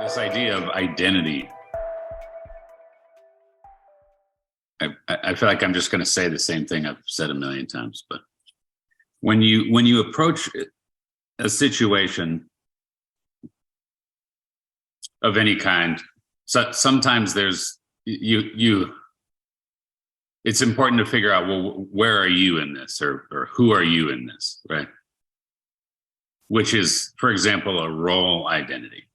This idea of identity, I feel like I'm just going to say the same thing I've said a million times, but when you approach a situation of any kind, sometimes there's it's important to figure out, well, where are you in this, or who are you in this, right? Which is, for example, a role identity.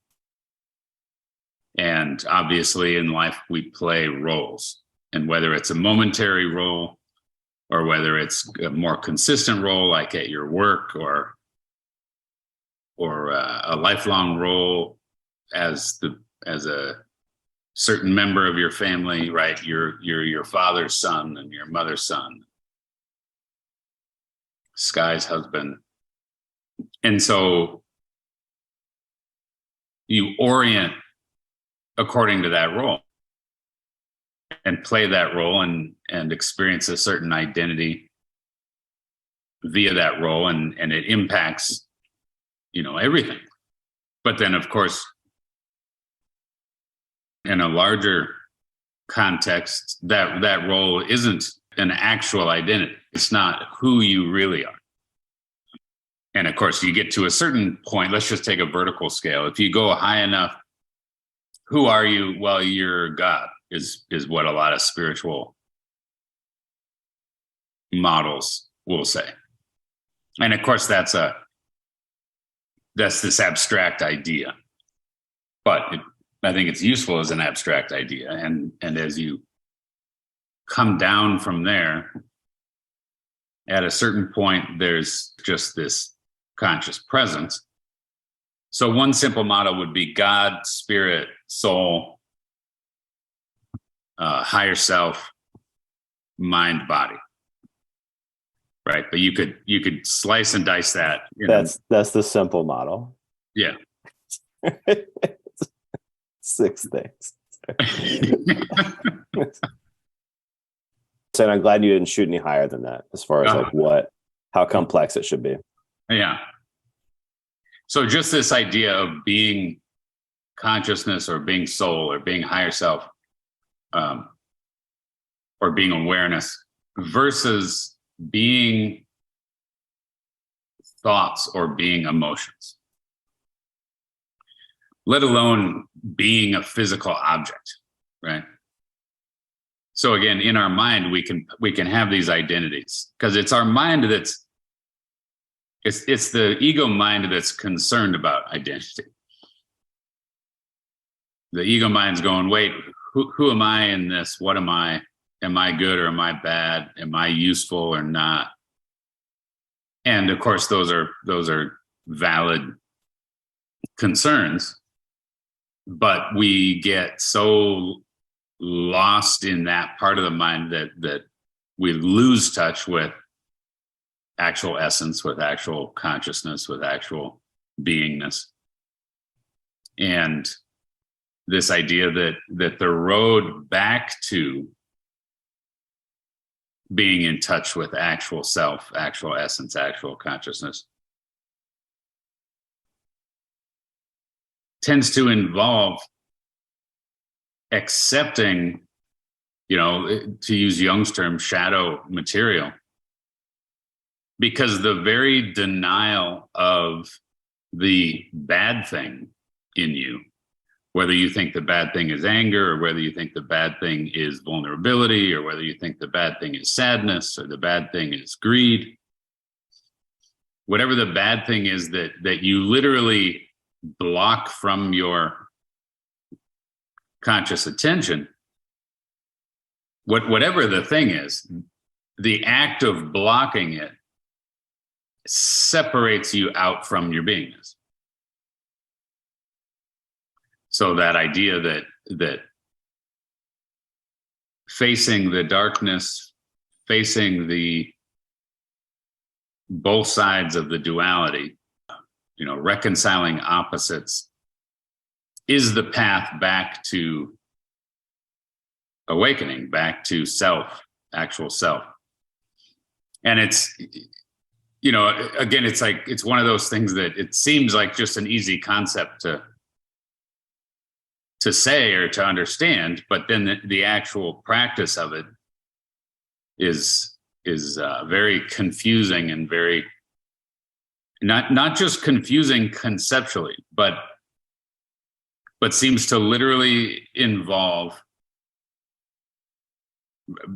And obviously in life, we play roles. And whether it's a momentary role or whether it's a more consistent role, like at your work, or a lifelong role as a certain member of your family, right? You're your father's son and your mother's son, Sky's husband. And so you orient according to that role and play that role and experience a certain identity via that role, and it impacts, everything. But then, of course, in a larger context, that role isn't an actual identity. It's not who you really are. And of course, you get to a certain point, let's just take a vertical scale. If you go high enough, who are you? Well, you're God, is what a lot of spiritual models will say. And of course, that's this abstract idea. But I think it's useful as an abstract idea. And as you come down from there, at a certain point, there's just this conscious presence. So one simple model would be God, spirit, soul, higher self, mind, body. Right? But you could slice and dice that. That's the simple model. Yeah. 6 things. So I'm glad you didn't shoot any higher than that, as far as how complex it should be. Yeah. So just this idea of being consciousness, or being soul, or being higher self, or being awareness, versus being thoughts or being emotions, let alone being a physical object, right? So again, in our mind, we can have these identities, because it's our mind it's the ego mind that's concerned about identity. The ego mind's going, wait, who am I in this? What am I? Am I good or am I bad? Am I useful or not? And of course, those are valid concerns, but we get so lost in that part of the mind that we lose touch with actual essence, with actual consciousness, with actual beingness. And this idea that the road back to being in touch with actual self, actual essence, actual consciousness tends to involve accepting, to use Jung's term, shadow material. Because the very denial of the bad thing in you, whether you think the bad thing is anger, or whether you think the bad thing is vulnerability, or whether you think the bad thing is sadness, or the bad thing is greed, whatever the bad thing is that you literally block from your conscious attention, whatever the thing is, the act of blocking it separates you out from your beingness. So that idea that facing the darkness, facing the both sides of the duality, reconciling opposites, is the path back to awakening, back to self, actual self. And it's, again, it's one of those things that it seems like just an easy concept to say or to understand, but then the actual practice of it is very confusing and very not just confusing conceptually, but seems to literally involve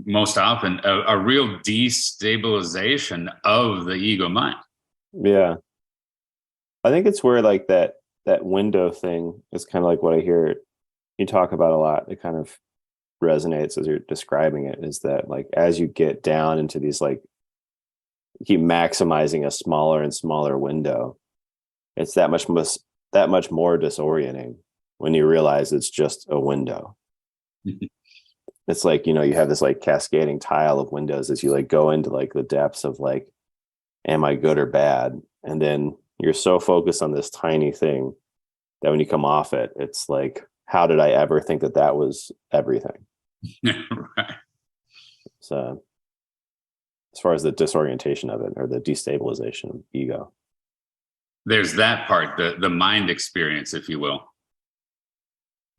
most often a real destabilization of the ego mind. Yeah. I think it's where like that window thing is kind of like what I hear you talk about a lot. It kind of resonates as you're describing it, is that like as you get down into these, like, keep maximizing a smaller and smaller window, it's that much more disorienting when you realize it's just a window. It's like, you know, you have this like cascading tile of windows as you like go into like the depths of like, am I good or bad? And then you're so focused on this tiny thing that when you come off it, it's like, how did I ever think that was everything? Right. So as far as the disorientation of it, or the destabilization of ego, there's that part, the mind experience, if you will,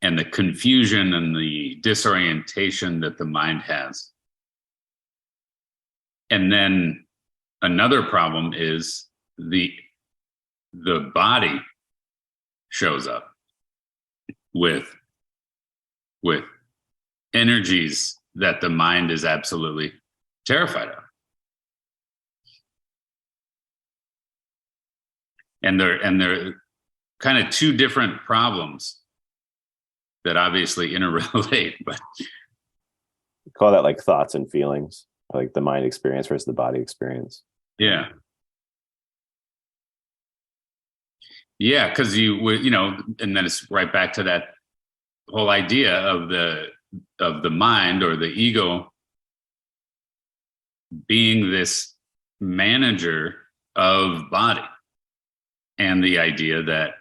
and the confusion and the disorientation that the mind has. And then another problem is the body shows up with energies that the mind is absolutely terrified of. And they're kind of two different problems that obviously interrelate, but call that like thoughts and feelings, like the mind experience versus the body experience. Yeah. Yeah, because you know, and then it's right back to that whole idea of the mind or the ego being this manager of body, and the idea that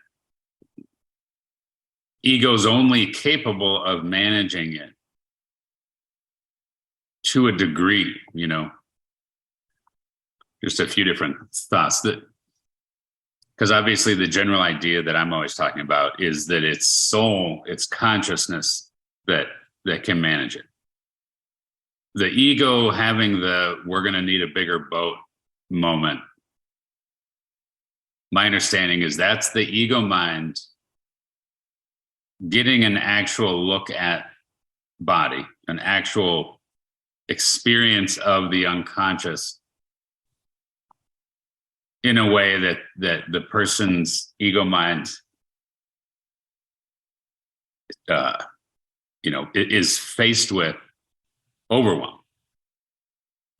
ego's only capable of managing it to a degree, you know. Just a few different thoughts that, because obviously the general idea that I'm always talking about is that it's soul, it's consciousness that can manage it. The ego having we're going to need a bigger boat moment. My understanding is that's the ego mind getting an actual look at body, an actual experience of the unconscious in a way that the person's ego mind you know, is faced with overwhelm.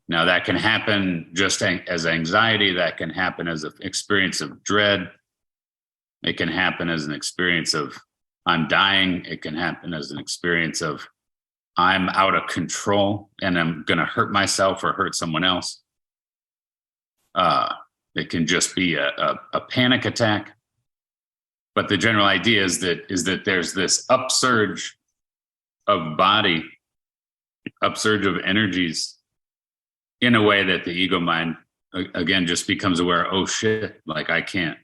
Now that can happen just as anxiety, that can happen as an experience of dread. It can happen as an experience of I'm dying. It can happen as an experience of I'm out of control and I'm going to hurt myself or hurt someone else. It can just be a panic attack. But the general idea is that there's this upsurge of body, upsurge of energies in a way that the ego mind, again, just becomes aware, oh shit, like I can't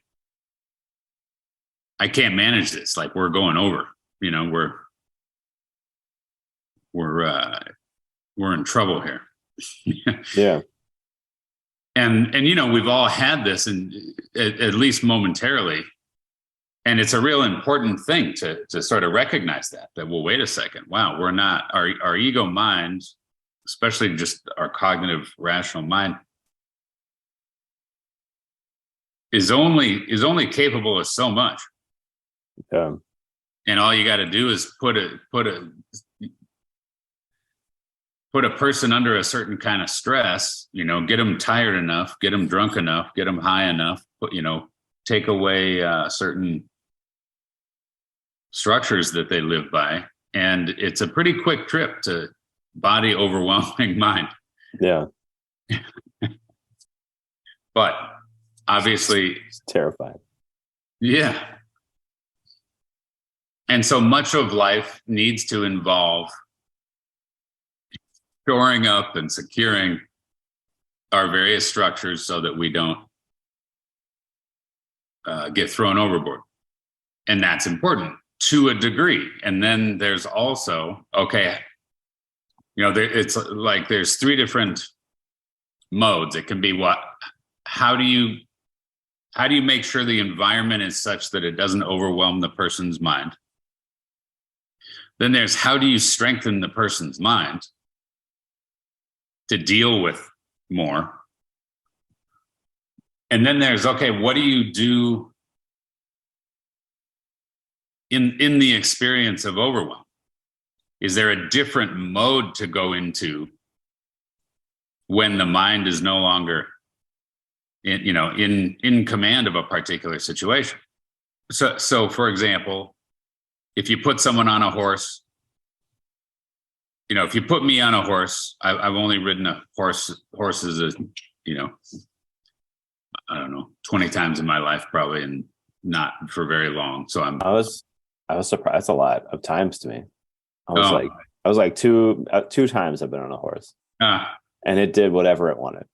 manage this. Like we're going over, you know, we're in trouble here. Yeah. And you know, we've all had this, and at least momentarily, and it's a real important thing to sort of recognize that well, wait a second, wow, we're not, our ego mind, especially just our cognitive rational mind, is only capable of so much. Yeah. And all you got to do is put a person under a certain kind of stress, you know, get them tired enough, get them drunk enough, get them high enough, you know, take away certain structures that they live by. And it's a pretty quick trip to body overwhelming mind. Yeah. But obviously it's terrifying. Yeah. And so much of life needs to involve shoring up and securing our various structures so that we don't get thrown overboard. And that's important to a degree. And then there's also, okay, it's like there's three different modes. It can be how do you make sure the environment is such that it doesn't overwhelm the person's mind? Then there's how do you strengthen the person's mind to deal with more? And then there's, okay, what do you do in the experience of overwhelm? Is there a different mode to go into when the mind is no longer in command of a particular situation? So for example, if you put someone on a horse, if you put me on a horse, I've only ridden horses, I don't know, 20 times in my life, probably, and not for very long. So I was surprised. That's a lot of times to me. I was like two times I've been on a horse, and it did whatever it wanted.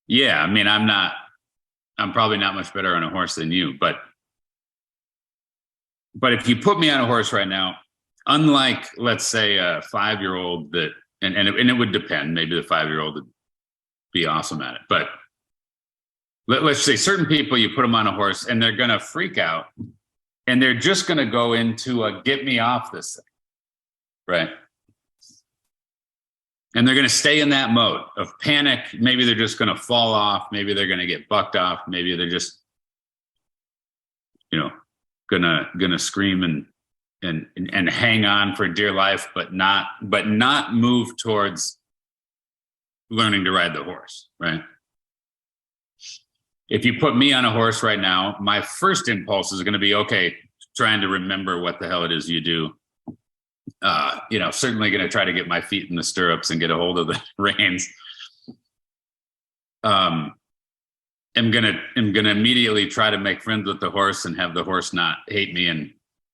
Yeah, I mean, I'm probably not much better on a horse than you, but if you put me on a horse right now, unlike, let's say, a 5-year-old that, and it would depend, maybe the 5-year-old would be awesome at it, but let's say certain people, you put them on a horse and they're going to freak out and they're just going to go into a get me off this thing, right? And they're going to stay in that mode of panic. Maybe they're just going to fall off. Maybe they're going to get bucked off. Maybe they're just, gonna scream and hang on for dear life, but not move towards learning to ride the horse, right? If you put me on a horse right now, my first impulse is going to be, okay, trying to remember what the hell it is you do. Certainly going to try to get my feet in the stirrups and get a hold of the reins. I'm gonna immediately try to make friends with the horse and have the horse not hate me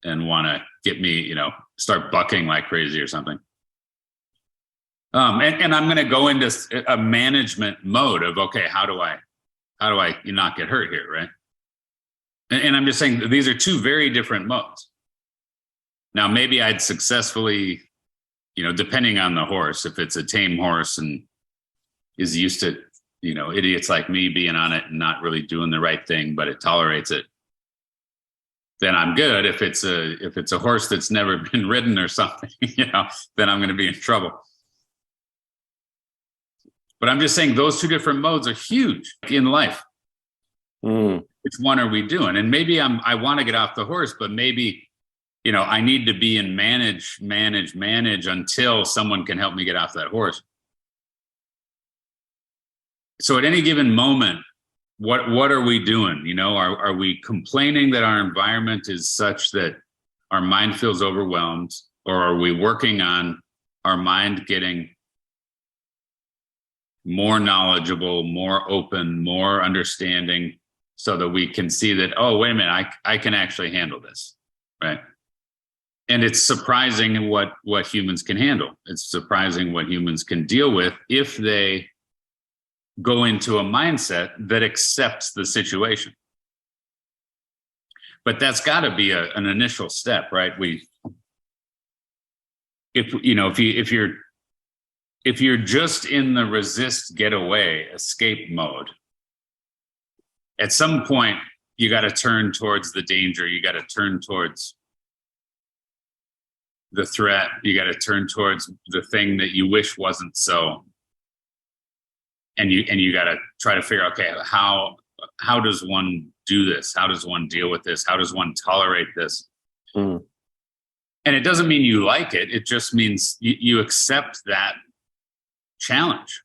and want to get me, start bucking like crazy or something. And I'm going to go into a management mode of, okay, how do I not get hurt here, right? And I'm just saying that these are two very different modes. Now, maybe I'd successfully, depending on the horse, if it's a tame horse and is used to, idiots like me being on it and not really doing the right thing, but it tolerates it, then I'm good. If it's a horse that's never been ridden or something, then I'm going to be in trouble. But I'm just saying those two different modes are huge in life. Which one are we doing? And maybe I want to get off the horse, but maybe, I need to be in manage until someone can help me get off that horse. So at any given moment, what are we doing? Are we complaining that our environment is such that our mind feels overwhelmed, or are we working on our mind getting more knowledgeable, more open, more understanding, so that we can see that, oh, wait a minute, I can actually handle this, right? And it's surprising what humans can handle. It's surprising what humans can deal with if they go into a mindset that accepts the situation. But that's got to be an initial step, right? If you're just in the resist, get away, escape mode, at some point you got to turn towards the danger. You got to turn towards the threat. You got to turn towards the thing that you wish wasn't so. And you got to try to figure out, okay, how does one do this? How does one deal with this? How does one tolerate this? And it doesn't mean you like it. It just means you accept that challenge.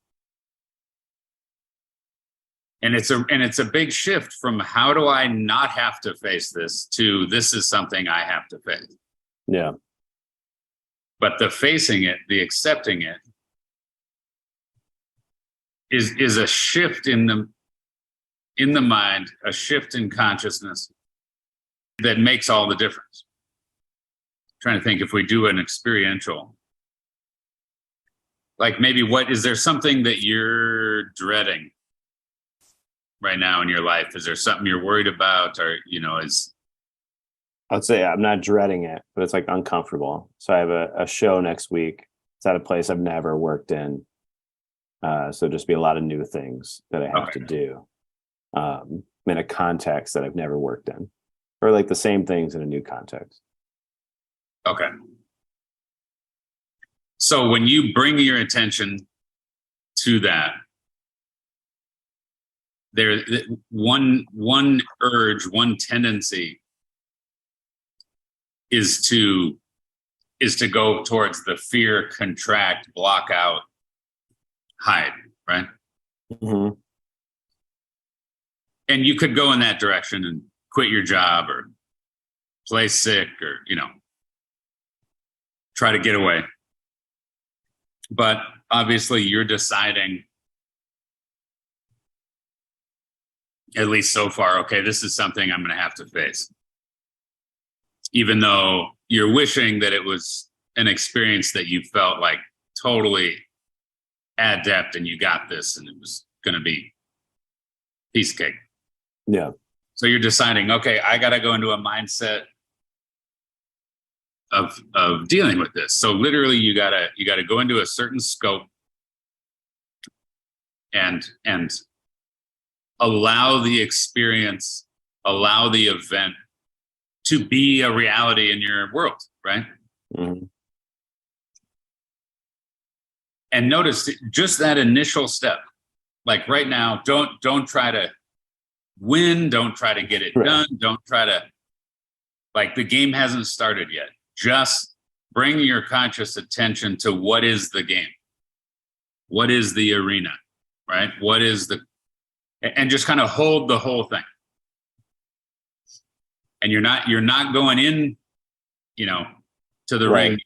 And it's a big shift from how do I not have to face this to this is something I have to face. Yeah. But the facing it, the accepting it, is a shift in the mind, a shift in consciousness that makes all the difference. I'm trying to think, if we do an experiential, like maybe is there something that you're dreading right now in your life? Is there something you're worried about, or I'd say I'm not dreading it, but it's like uncomfortable. So I have a show next week. It's at a place I've never worked in. So just be a lot of new things that I have to do in a context that I've never worked in, or like the same things in a new context. Okay. So when you bring your attention to that, there one urge, one tendency is to go towards the fear, contract, block out, hide, right? Mm-hmm. And you could go in that direction and quit your job or play sick or try to get away. But obviously you're deciding, at least so far, okay, this is something I'm going to have to face. Even though you're wishing that it was an experience that you felt like totally adept and you got this and it was going to be piece of cake. Yeah. So you're deciding, okay, I got to go into a mindset of dealing with this. So literally you got to go into a certain scope and allow the experience, allow the event to be a reality in your world, right? Mm-hmm. And notice just that initial step. Like right now, don't try to win, don't try to get it done, don't try to, like, the game hasn't started yet. Just bring your conscious attention to what is the game, what is the arena, right? What is and just kind of hold the whole thing. And you're not going in, to the ring.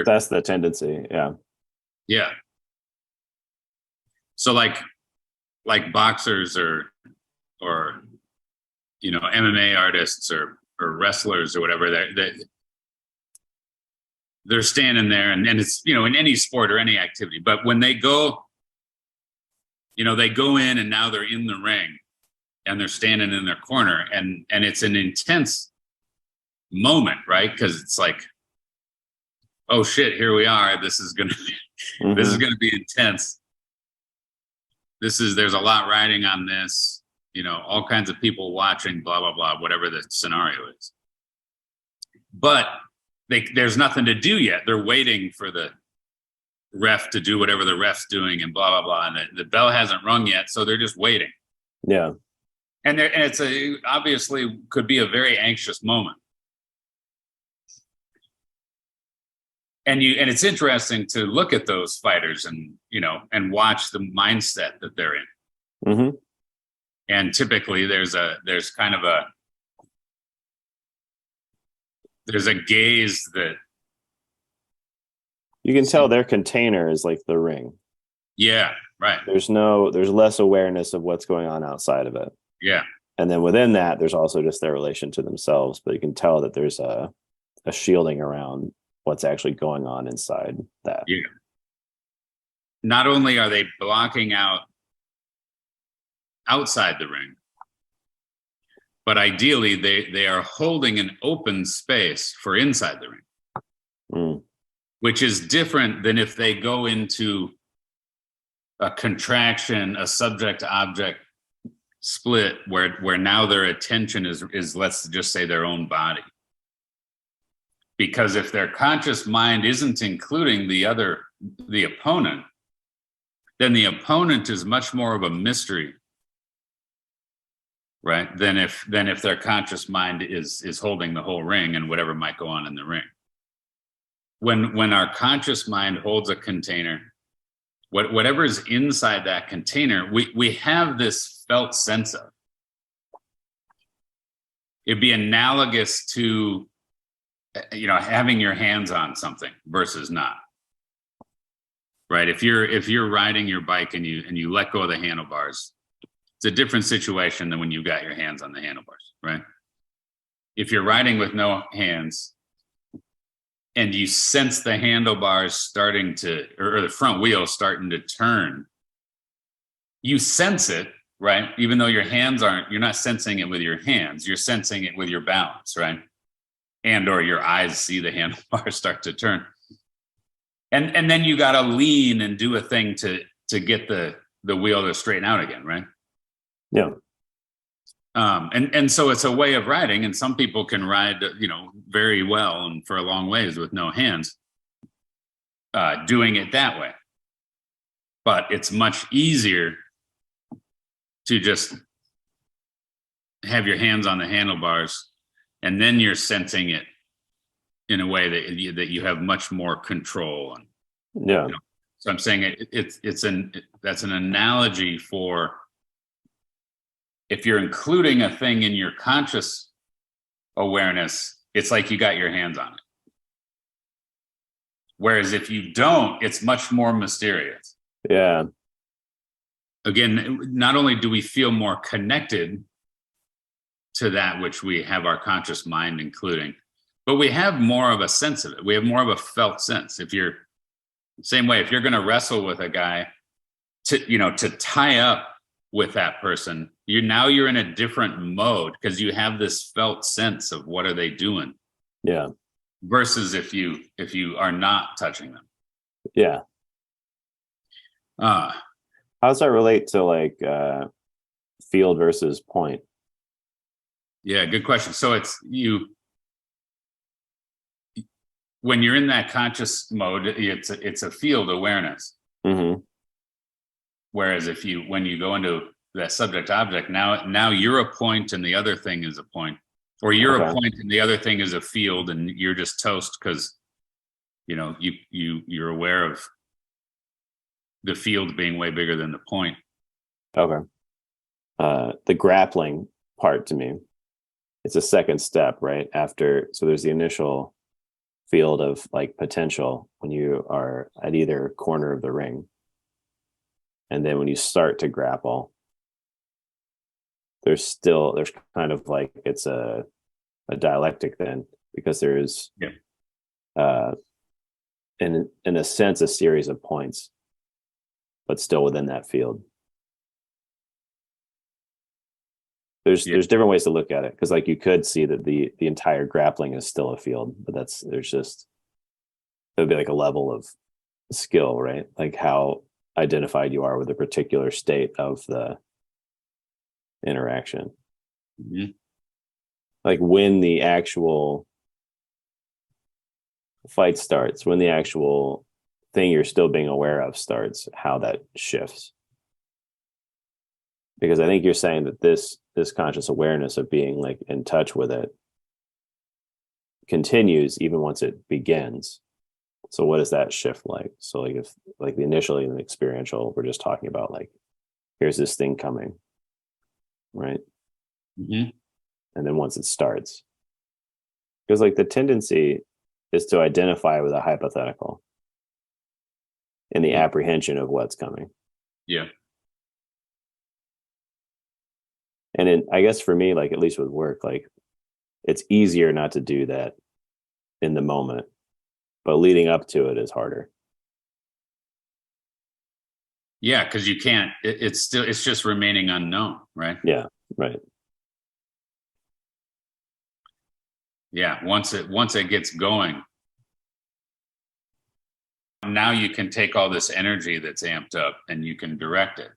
That's the tendency. Yeah. Yeah. So like boxers or MMA artists or wrestlers or whatever, they're standing there and it's, in any sport or any activity, but when they go, they go in and now they're in the ring and they're standing in their corner and it's an intense moment, right? Because it's like, oh shit, here we are. This is going to be, mm-hmm. This is going to be intense. There's a lot riding on this, all kinds of people watching, blah, blah, blah, whatever the scenario is. But there's nothing to do yet. They're waiting for the ref to do whatever the ref's doing and blah, blah, blah. And the bell hasn't rung yet. So they're just waiting. Yeah. And it's obviously could be a very anxious moment. And it's interesting to look at those fighters and, and watch the mindset that they're in. Mm-hmm. And typically there's a gaze that you can tell their container is like the ring. Yeah, right. There's less awareness of what's going on outside of it. Yeah. And then within that, there's also just their relation to themselves, but you can tell that there's a shielding around what's actually going on inside that. Yeah. Not only are they blocking out outside the ring, but ideally they are holding an open space for inside the ring, which is different than if they go into a contraction, a subject-object split where now their attention is let's just say their own body. Because if their conscious mind isn't including the opponent, then the opponent is much more of a mystery, right? Than if their conscious mind is holding the whole ring and whatever might go on in the ring. When our conscious mind holds a container, whatever is inside that container, we have this felt sense of. It'd be analogous to having your hands on something versus not, right? If you're riding your bike and you let go of the handlebars, it's a different situation than when you've got your hands on the handlebars, right? If you're riding with no hands and you sense the handlebars starting to, or the front wheel starting to turn, you sense it, right? Even though your hands aren't, you're not sensing it with your hands, you're sensing it with your balance, right? And or your eyes see the handlebars start to turn. And then you got to lean and do a thing to get the wheel to straighten out again, right? Yeah. And so it's a way of riding, and some people can ride, very well and for a long ways with no hands, doing it that way. But it's much easier to just have your hands on the handlebars, and then you're sensing it in a way that you have much more control. Yeah. So I'm saying that's an analogy for if you're including a thing in your conscious awareness, it's like you got your hands on it. Whereas if you don't, it's much more mysterious. Yeah. Again, not only do we feel more connected to that which we have our conscious mind including, but we have more of a sense of it. We have more of a felt sense. If you're same way, if you're going to wrestle with a guy to tie up with that person, you're in a different mode because you have this felt sense of what are they doing. Yeah. Versus if you are not touching them. Yeah. How does that relate to like field versus point? Yeah, good question. So it's when you're in that conscious mode, it's a field awareness. Mm-hmm. Whereas when you go into that subject object, now you're a point and the other thing is a point, or you're a point and the other thing is a field, and you're just toast because you're aware of the field being way bigger than the point. Okay. The grappling part to me, it's a second step, right? So there's the initial field of like potential when you are at either corner of the ring. And then when you start to grapple, there's kind of like it's a dialectic then, because there is in a sense a series of points, but still within that field. There's different ways to look at it, because like you could see that the entire grappling is still a field, but it would be like a level of skill, right? Like how identified you are with a particular state of the interaction. Mm-hmm. Like when the actual fight starts, when the actual thing you're still being aware of starts, how that shifts. Because I think you're saying that this conscious awareness of being like in touch with it continues even once it begins. So what does that shift like? So like if like the initially in the experiential, we're just talking about like, here's this thing coming, right? Mm-hmm. And then once it starts, because like the tendency is to identify with a hypothetical in the apprehension of what's coming. Yeah. And I guess for me, like at least with work, like it's easier not to do that in the moment, but leading up to it is harder. Yeah, because you can't. It's just remaining unknown, right? Yeah, right. Yeah, once it gets going, now you can take all this energy that's amped up and you can direct it.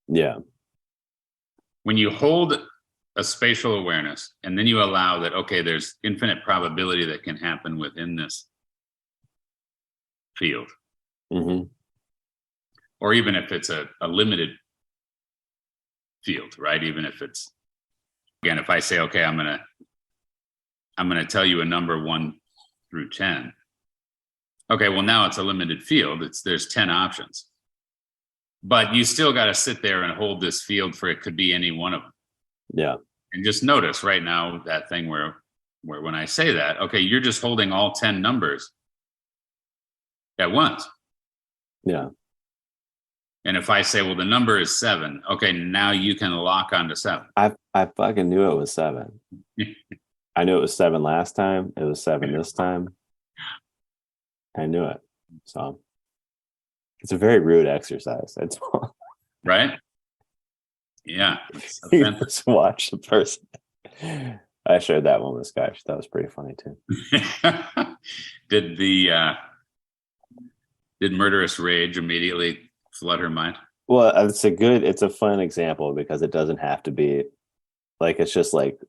Yeah. When you hold a spatial awareness and then you allow that, okay, there's infinite probability that can happen within this field. Mm-hmm. Or even if it's a limited field, right? Even if it's, again, if I say, okay, I'm going to tell you a number 1 through 10. Okay, well, now it's a limited field. There's 10 options. But you still got to sit there and hold this field for it could be any one of them. Yeah. And just notice right now that thing where when I say that, okay, you're just holding all 10 numbers at once. Yeah. And if I say, well, the number is 7, okay, now you can lock onto 7. I fucking knew it was 7. I knew it was 7 last time. It was 7 this time. I knew it. So it's a very rude exercise. That's all. Right? Yeah. You just watch the person. I shared that one with Sky. That was pretty funny too. Did did murderous rage immediately flood her mind? Well, it's a fun example because it doesn't have to be like, it's just like,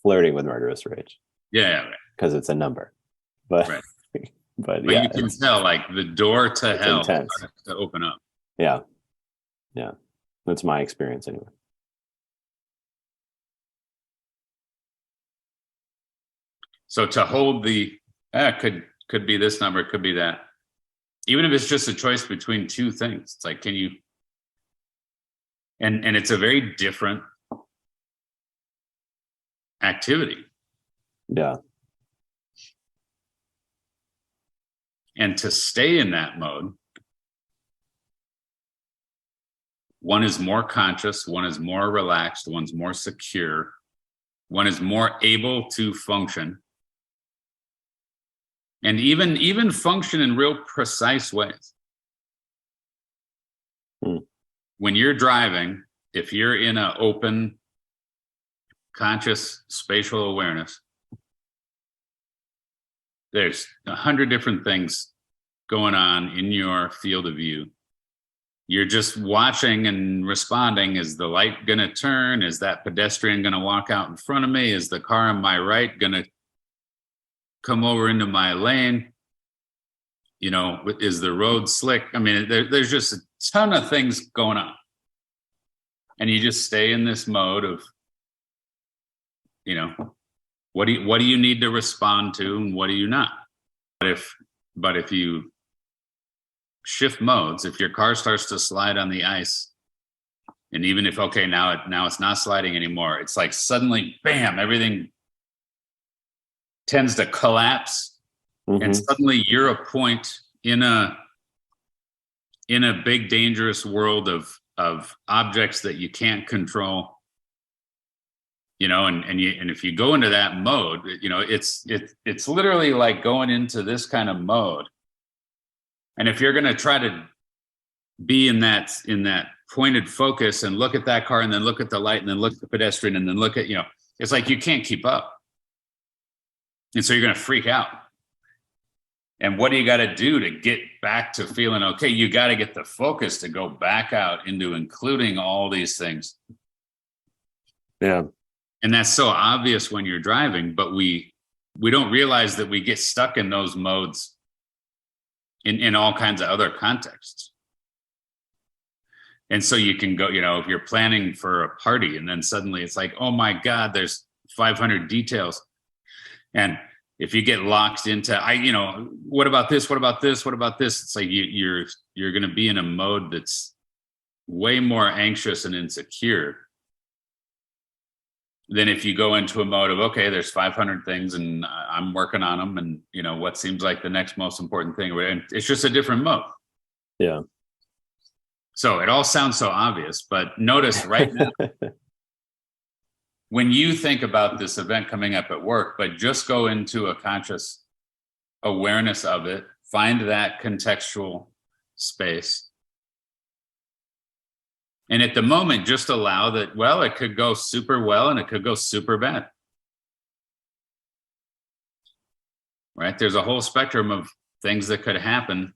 flirting with murderous rage. Yeah, right. Because it's a number. But Right. but But yeah, you can tell like the door to hell intense to open up. Yeah. That's my experience anyway. So to hold the could be this number, could be that. Even if it's just a choice between two things, it's like, can you? And it's a very different activity. Yeah. And to stay in that mode, one is more conscious, one is more relaxed, one's more secure, one is more able to function. And even function in real precise ways. When you're driving, if you're in an open, conscious spatial awareness, there's 100 different things going on in your field of view. You're just watching and responding. Is the light going to turn? Is that pedestrian going to walk out in front of me? Is the car on my right going to come over into my lane? Is the road slick? I mean, there's just a ton of things going on. And you just stay in this mode of, what do you need to respond to and what do you not? But if you shift modes, if your car starts to slide on the ice, and even if, okay, now it's not sliding anymore, it's like suddenly, bam, everything tends to collapse. And suddenly you're a point in a big dangerous world of objects that you can't control, and if you go into that mode, it's literally like going into this kind of mode. And if you're going to try to be in that pointed focus and look at that car and then look at the light and then look at the pedestrian and then look at, it's like you can't keep up. And so you're going to freak out. And what do you got to do to get back to feeling okay? You got to get the focus to go back out into including all these things. Yeah. And that's so obvious when you're driving, but we don't realize that we get stuck in those modes in all kinds of other contexts. And so you can go, if you're planning for a party and then suddenly it's like, oh my God, there's 500 details. And if you get locked into, what about this? What about this? What about this? It's like you're going to be in a mode that's way more anxious and insecure than if you go into a mode of, okay, there's 500 things and I'm working on them. And, what seems like the next most important thing. And it's just a different mode. Yeah. So it all sounds so obvious, but notice right now, when you think about this event coming up at work, but just go into a conscious awareness of it, find that contextual space. And at the moment, just allow that, well, it could go super well and it could go super bad. Right? There's a whole spectrum of things that could happen.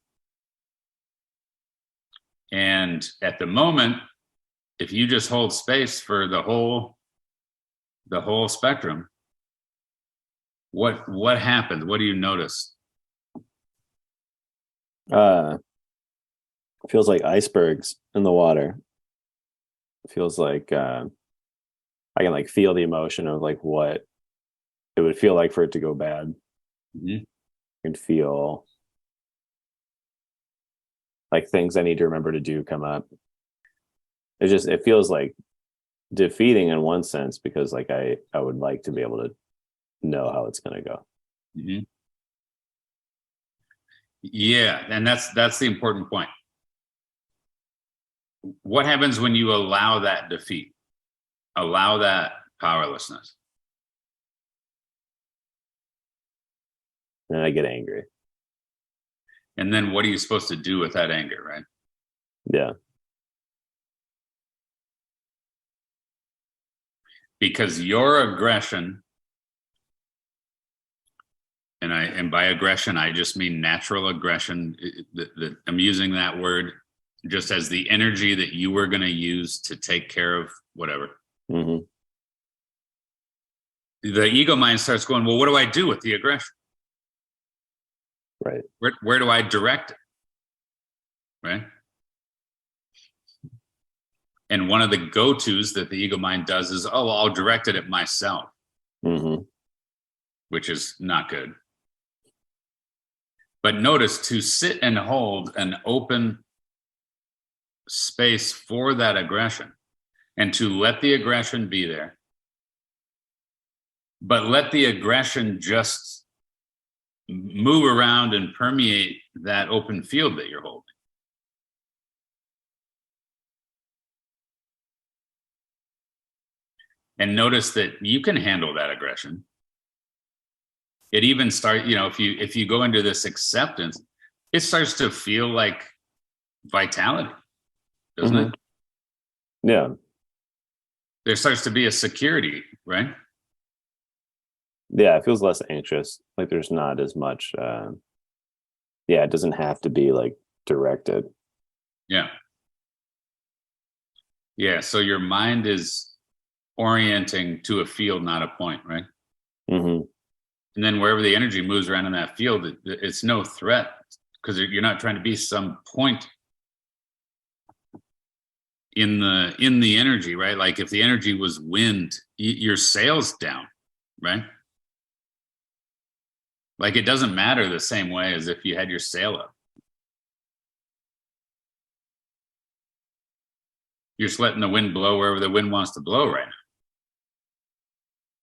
And at the moment, if you just hold space for the whole spectrum, what happens? What do you notice? Feels like icebergs in the water. It feels like I can like feel the emotion of like what it would feel like for it to go bad. I can feel like things I need to remember to do come up. It feels like defeating in one sense, because like I would like to be able to know how it's going to go. Yeah, and that's the important point. What happens when you allow that defeat, allow that powerlessness? And I get angry. And then what are you supposed to do with that anger, right? Yeah. because your aggression, and by aggression I just mean natural aggression. I'm using that word just as the energy that you were going to use to take care of whatever. Mm-hmm. The ego mind starts going, well, what do I do with the aggression? Right. Where do I direct it? Right. And one of the go-tos that the ego mind does is, oh, I'll direct it at myself, Mm-hmm. which is not good. But notice, to sit and hold an open space for that aggression and to let the aggression be there, but let the aggression just move around and permeate that open field that you're holding. And notice that you can handle that aggression. It even starts, if you go into this acceptance, it starts to feel like vitality, doesn't Mm-hmm. it? Yeah. There starts to be a security, right? Yeah, it feels less anxious. Like there's not as much it doesn't have to be like directed. Yeah. Yeah. So your mind is orienting to a field, not a point, right? Mm-hmm. And then wherever the energy moves around in that field, it's no threat, because you're not trying to be some point in the energy, right? Like if the energy was wind, your sail's down, right? Like it doesn't matter the same way as if you had your sail up. You're just letting the wind blow wherever the wind wants to blow right now.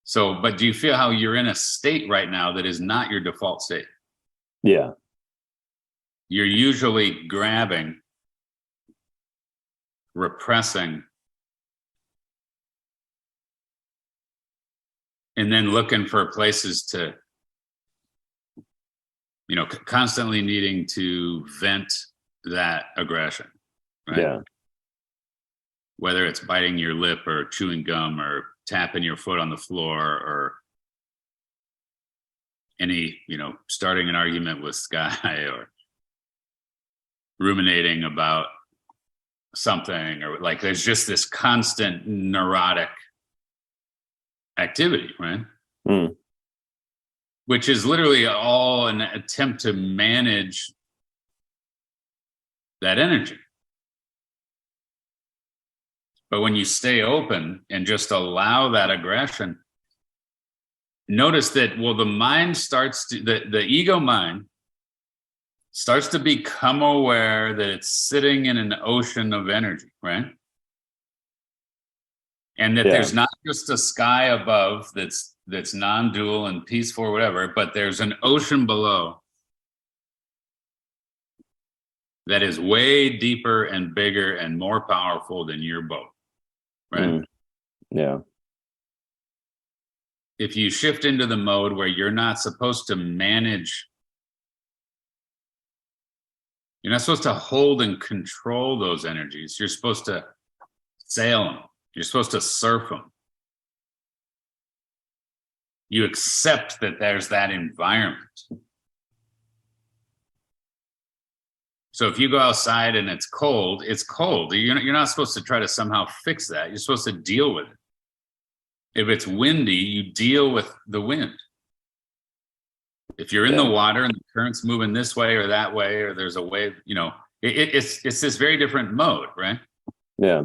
So, but do you feel how you're in a state right now that is not your default state? Yeah. You're usually grabbing, repressing, and then looking for places to, constantly needing to vent that aggression, right? Yeah. Whether it's biting your lip or chewing gum or tapping your foot on the floor or any, starting an argument with Sky or ruminating about something, or like there's just this constant neurotic activity, right? Mm. Which is literally all an attempt to manage that energy. But when you stay open and just allow that aggression, notice that, well, the mind starts to, the ego mind starts to become aware that it's sitting in an ocean of energy, right? And that there's not just a sky above that's non-dual and peaceful or whatever, but there's an ocean below that is way deeper and bigger and more powerful than your boat, right? Mm. Yeah. If you shift into the mode where you're not supposed to manage, you're not supposed to hold and control those energies. You're supposed to sail them. You're supposed to surf them. You accept that there's that environment. So if you go outside and it's cold, it's cold. You're not supposed to try to somehow fix that. You're supposed to deal with it. If it's windy, you deal with the wind. If you're in the water and the current's moving this way or that way, or there's a wave, it's this very different mode, right? Yeah.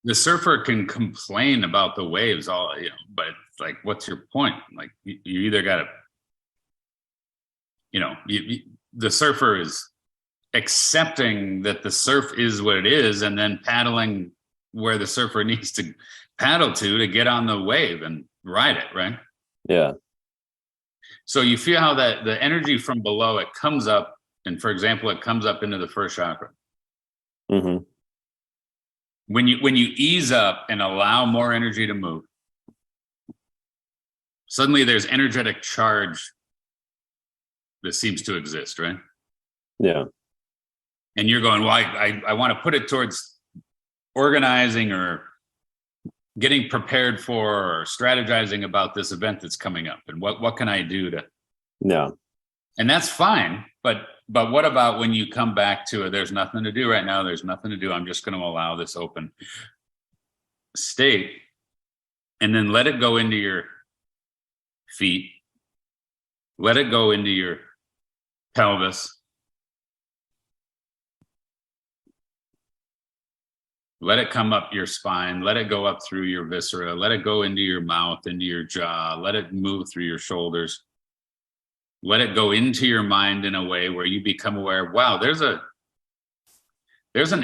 The surfer can complain about the waves all, but it's like, what's your point? Like you either got to, the surfer is accepting that the surf is what it is, and then paddling where the surfer needs to paddle to get on the wave and ride it, right? Yeah. So you feel how that the energy from below, it comes up, and for example, it comes up into the first chakra. Mm-hmm. When you ease up and allow more energy to move, suddenly there's energetic charge that seems to exist, right? Yeah. And you're going, well, I want to put it towards organizing or getting prepared for or strategizing about this event that's coming up, and what can I do to? No. And that's fine, but what about when you come back to it? There's nothing to do right now. There's nothing to do. I'm just going to allow this open state, and then let it go into your feet. Let it go into your pelvis. Let it come up your spine. Let it go up through your viscera. Let it go into your mouth, into your jaw. Let it move through your shoulders. Let it go into your mind in a way where you become aware, wow, there's an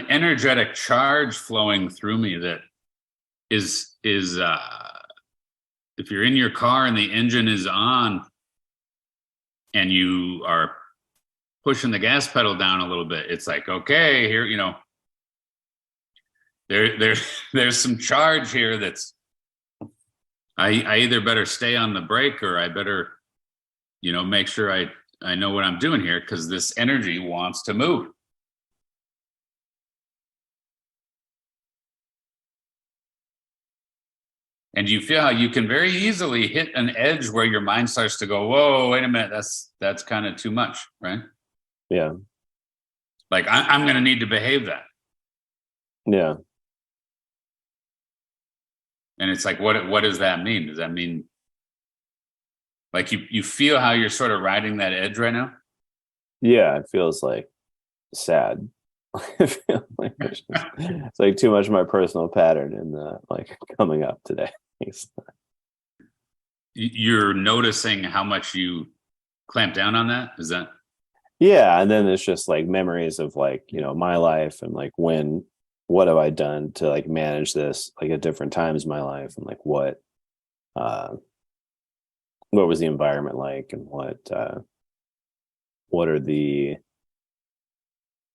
energetic charge flowing through me that is if you're in your car and the engine is on and you are pushing the gas pedal down a little bit, it's like, okay, here, there's some charge here that's I either better stay on the brake or I better make sure I know what I'm doing here, because this energy wants to move. And you feel how you can very easily hit an edge where your mind starts to go, whoa, wait a minute, that's kind of too much, right? Yeah. Like I'm going to need to behave that. Yeah. And it's like, what does that mean? Does that mean like you feel how you're sort of riding that edge right now? Yeah, it feels like sad. I feel like it's like too much of my personal pattern in the like coming up today. You're noticing how much you clamp down on that? Is that? Yeah, and then it's just like memories of like, my life and like what have I done to like manage this like at different times in my life, and like what was the environment like, and what are the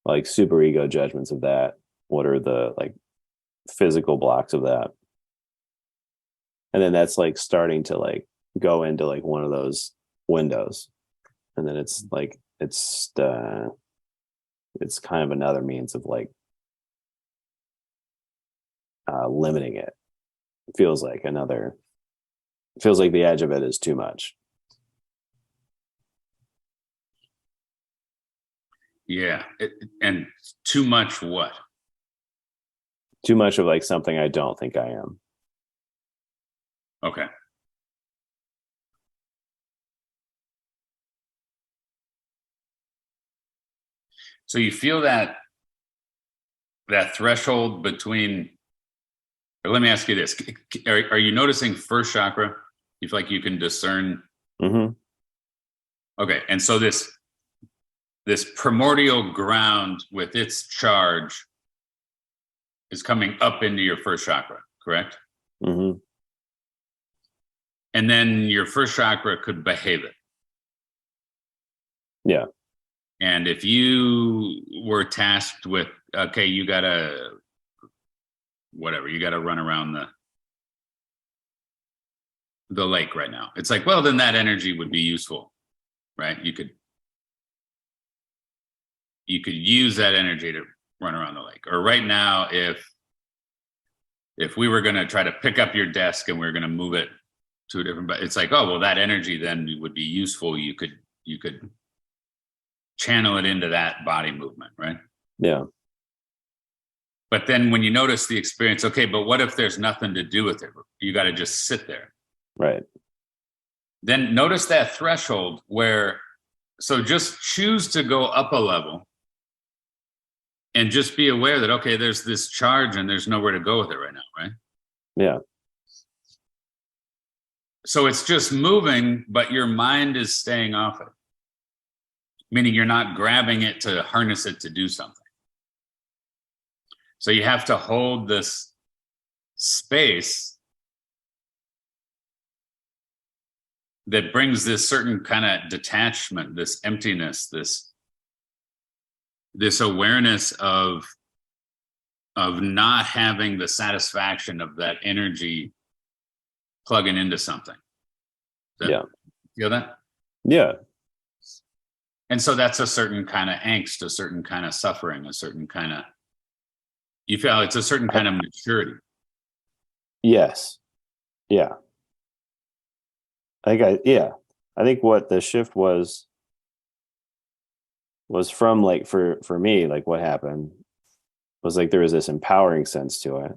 like super ego judgments of that? What are the like physical blocks of that? And then that's like starting to like go into like one of those windows. And then it's like, it's kind of another means of like limiting it. It feels like the edge of it is too much. Yeah. And too much what? Too much of like something I don't think I am. Okay. So you feel that threshold between, or let me ask you this. Are you noticing first chakra? You feel like you can discern? Mm-hmm. Okay. And so this primordial ground with its charge is coming up into your first chakra, correct? Mm-hmm. And then your first chakra could behave it. Yeah. And if you were tasked with, okay, you gotta run around the lake right now. It's like, well, then that energy would be useful, right? You could use that energy to run around the lake. Or right now, if we were going to try to pick up your desk and we were going to move it to a different, it's like, oh, well, that energy then would be useful. You could channel it into that body movement, right? Yeah. But then when you notice the experience, okay, but what if there's nothing to do with it? You got to just sit there. Right. Then notice that threshold so just choose to go up a level and just be aware that, okay, there's this charge and there's nowhere to go with it right now, right? Yeah. So it's just moving, but your mind is staying off it. Meaning you're not grabbing it to harness it to do something. So you have to hold this space that brings this certain kind of detachment, this emptiness, this awareness of not having the satisfaction of that energy plugging into something. Yeah. Feel that? Yeah. And so that's a certain kind of angst, a certain kind of suffering, a certain kind of, you feel it's a certain kind of maturity. Yes. Yeah. I think what the shift was from like for me, like what happened was like there was this empowering sense to it,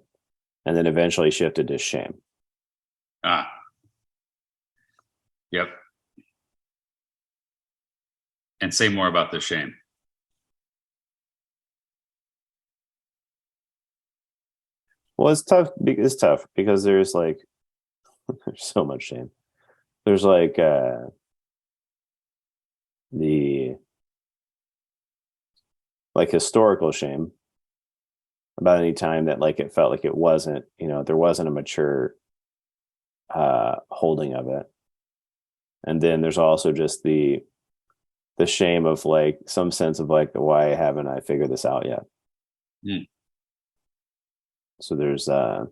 and then eventually shifted to shame. Ah, yep. And say more about the shame. Well, it's tough. It's tough because there's like there's so much shame. There's like the like historical shame about any time that like it felt like it wasn't, there wasn't a mature holding of it. And then there's also just the shame of like some sense of like, why haven't I figured this out yet? Mm. So there's and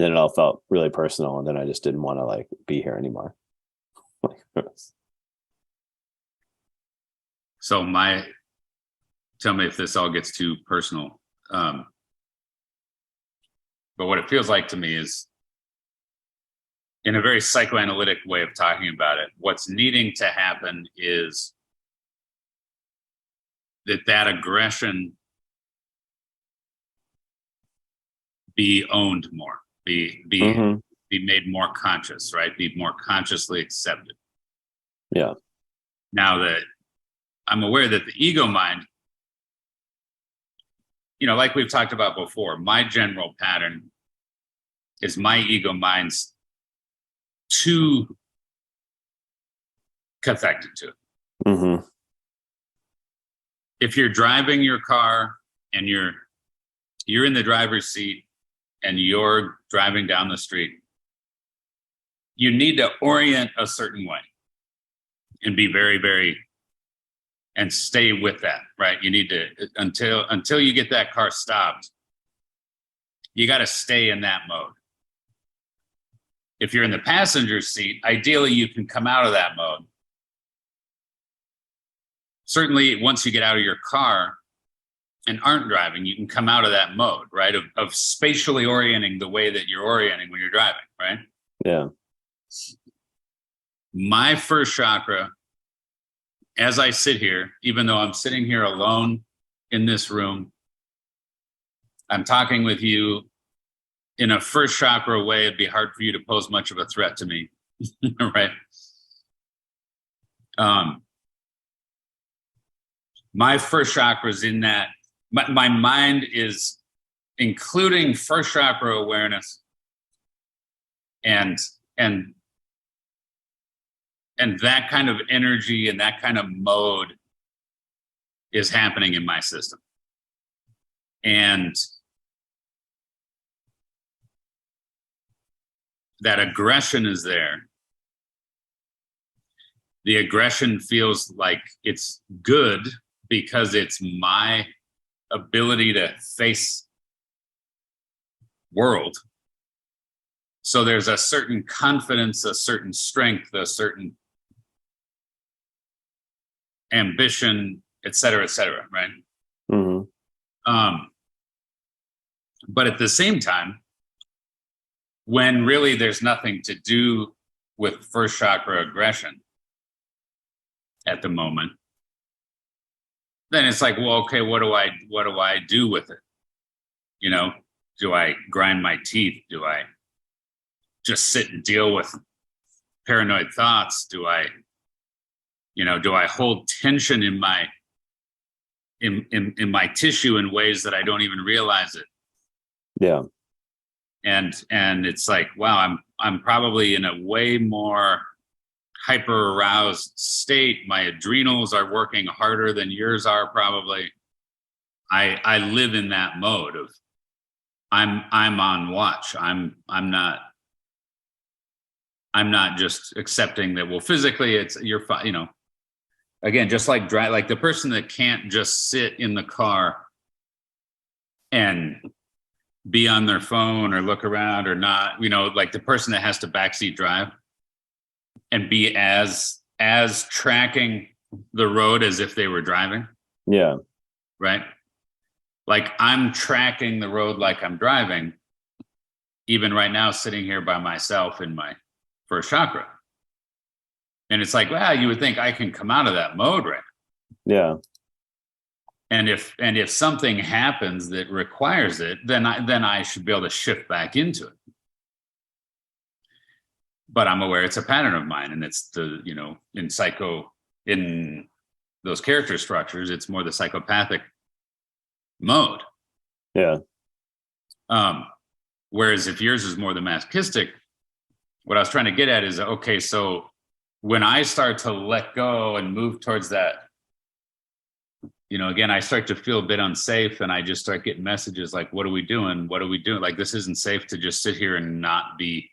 then it all felt really personal, and then I just didn't want to like be here anymore. So tell me if this all gets too personal. But what it feels like to me is, in a very psychoanalytic way of talking about it, what's needing to happen is that aggression be owned more, be made more conscious, right? Be more consciously accepted. Yeah. Now that I'm aware that the ego mind, like we've talked about before, my general pattern is my ego mind's too connected to it. Mm-hmm. If you're driving your car and you're in the driver's seat and you're driving down the street, you need to orient a certain way and be very, very, and stay with that, right? You need to, until you get that car stopped, you got to stay in that mode. If you're in the passenger seat, ideally you can come out of that mode. Certainly, once you get out of your car and aren't driving, you can come out of that mode, right? Of spatially orienting the way that you're orienting when you're driving, right? Yeah. My first chakra, as I sit here, even though I'm sitting here alone in this room, I'm talking with you in a first chakra way. It'd be hard for you to pose much of a threat to me, right? My first chakra is in that. My mind is including first chakra awareness and that kind of energy and that kind of mode is happening in my system. And that aggression is there. The aggression feels like it's good because it's my ability to face world. So there's a certain confidence, a certain strength, a certain ambition, et cetera, right? Mm-hmm. But at the same time, when really there's nothing to do with first chakra aggression at the moment, then it's like, well, okay, what do I do with it? Do I grind my teeth? Do I just sit and deal with paranoid thoughts? Do I hold tension in my in my tissue in ways that I don't even realize it? Yeah. And it's like, wow, I'm probably in a way more hyper aroused state. My adrenals are working harder than yours are probably. I live in that mode of I'm on watch. I'm not just accepting that, well, physically you're fine, again, just like the person that can't just sit in the car and be on their phone or look around or not, like the person that has to backseat drive and be as tracking the road as if they were driving. Yeah. Right. Like I'm tracking the road like I'm driving. even right now, sitting here by myself in my first chakra. And it's like, wow, you would think I can come out of that mode right now. Yeah. And if something happens that requires it, then I should be able to shift back into it. But I'm aware it's a pattern of mine, and it's the, in those character structures, it's more the psychopathic mode. Yeah. Whereas if yours is more the masochistic, what I was trying to get at is, okay, so when I start to let go and move towards that, again, I start to feel a bit unsafe, and I just start getting messages like, what are we doing? What are we doing? Like, this isn't safe to just sit here and not be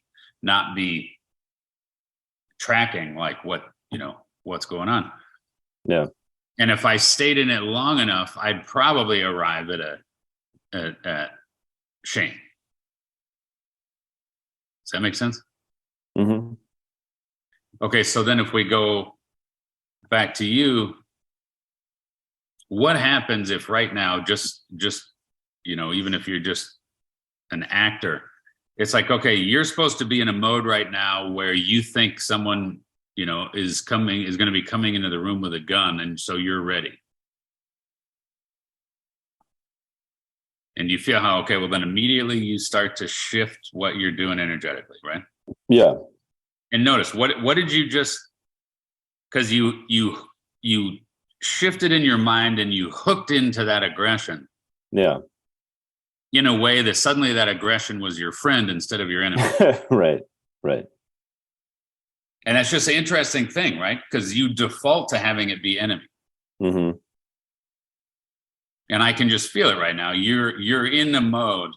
tracking like what's going on. Yeah. And if I stayed in it long enough, I'd probably arrive at shame. Does that make sense? Mm-hmm. Okay, so then if we go back to you, what happens if right now, just even if you're just an actor, it's like, okay, you're supposed to be in a mode right now where you think someone, is going to be coming into the room with a gun, and so you're ready. And you feel how, okay, well, then immediately you start to shift what you're doing energetically, right? Yeah. And notice, what did you just, because you shifted in your mind and you hooked into that aggression. Yeah. In a way that suddenly that aggression was your friend instead of your enemy. Right. And that's just an interesting thing, right? Because you default to having it be enemy. Mm-hmm. And I can just feel it right now. You're in a mode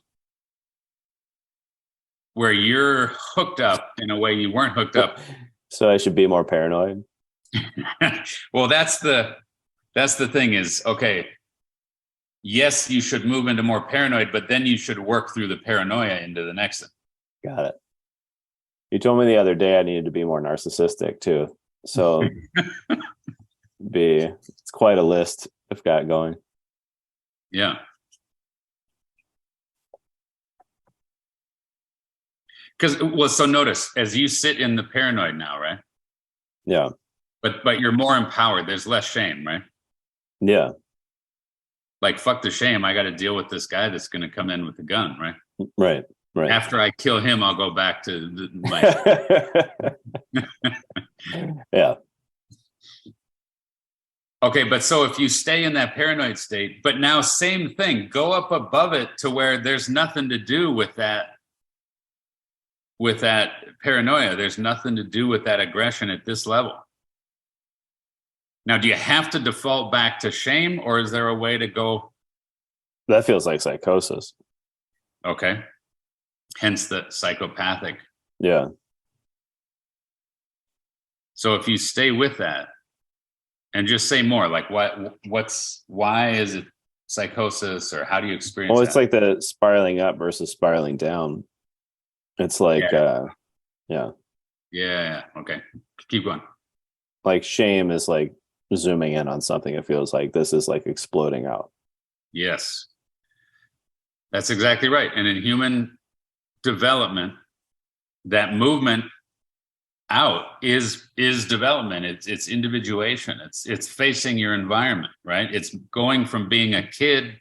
where you're hooked up in a way you weren't hooked up. So I should be more paranoid. Well, that's the thing is, okay, yes, you should move into more paranoid, but then you should work through the paranoia into the next thing. Got it. You told me the other day I needed to be more narcissistic too. So it's quite a list I've got going. Yeah. So notice, as you sit in the paranoid now, right? Yeah. But you're more empowered. There's less shame, right? Yeah. Like, fuck the shame. I got to deal with this guy that's going to come in with a gun, right? Right. After I kill him, I'll go back to my... Yeah. Okay, but so if you stay in that paranoid state, but now same thing, go up above it to where there's nothing to do with that paranoia. There's nothing to do with that aggression at this level. Now, do you have to default back to shame, or is there a way to go? That feels like psychosis. Okay. Hence the psychopathic. Yeah. So if you stay with that and just say more, like why is it psychosis, or how do you experience Well, it's that? like the spiraling up versus spiraling down. It's like, Yeah. Okay. Keep going. Like shame is like zooming in on something. It feels like this is like exploding out. Yes. That's exactly right. And in human development, that movement out is development. It's individuation. It's facing your environment, right? It's going from being a kid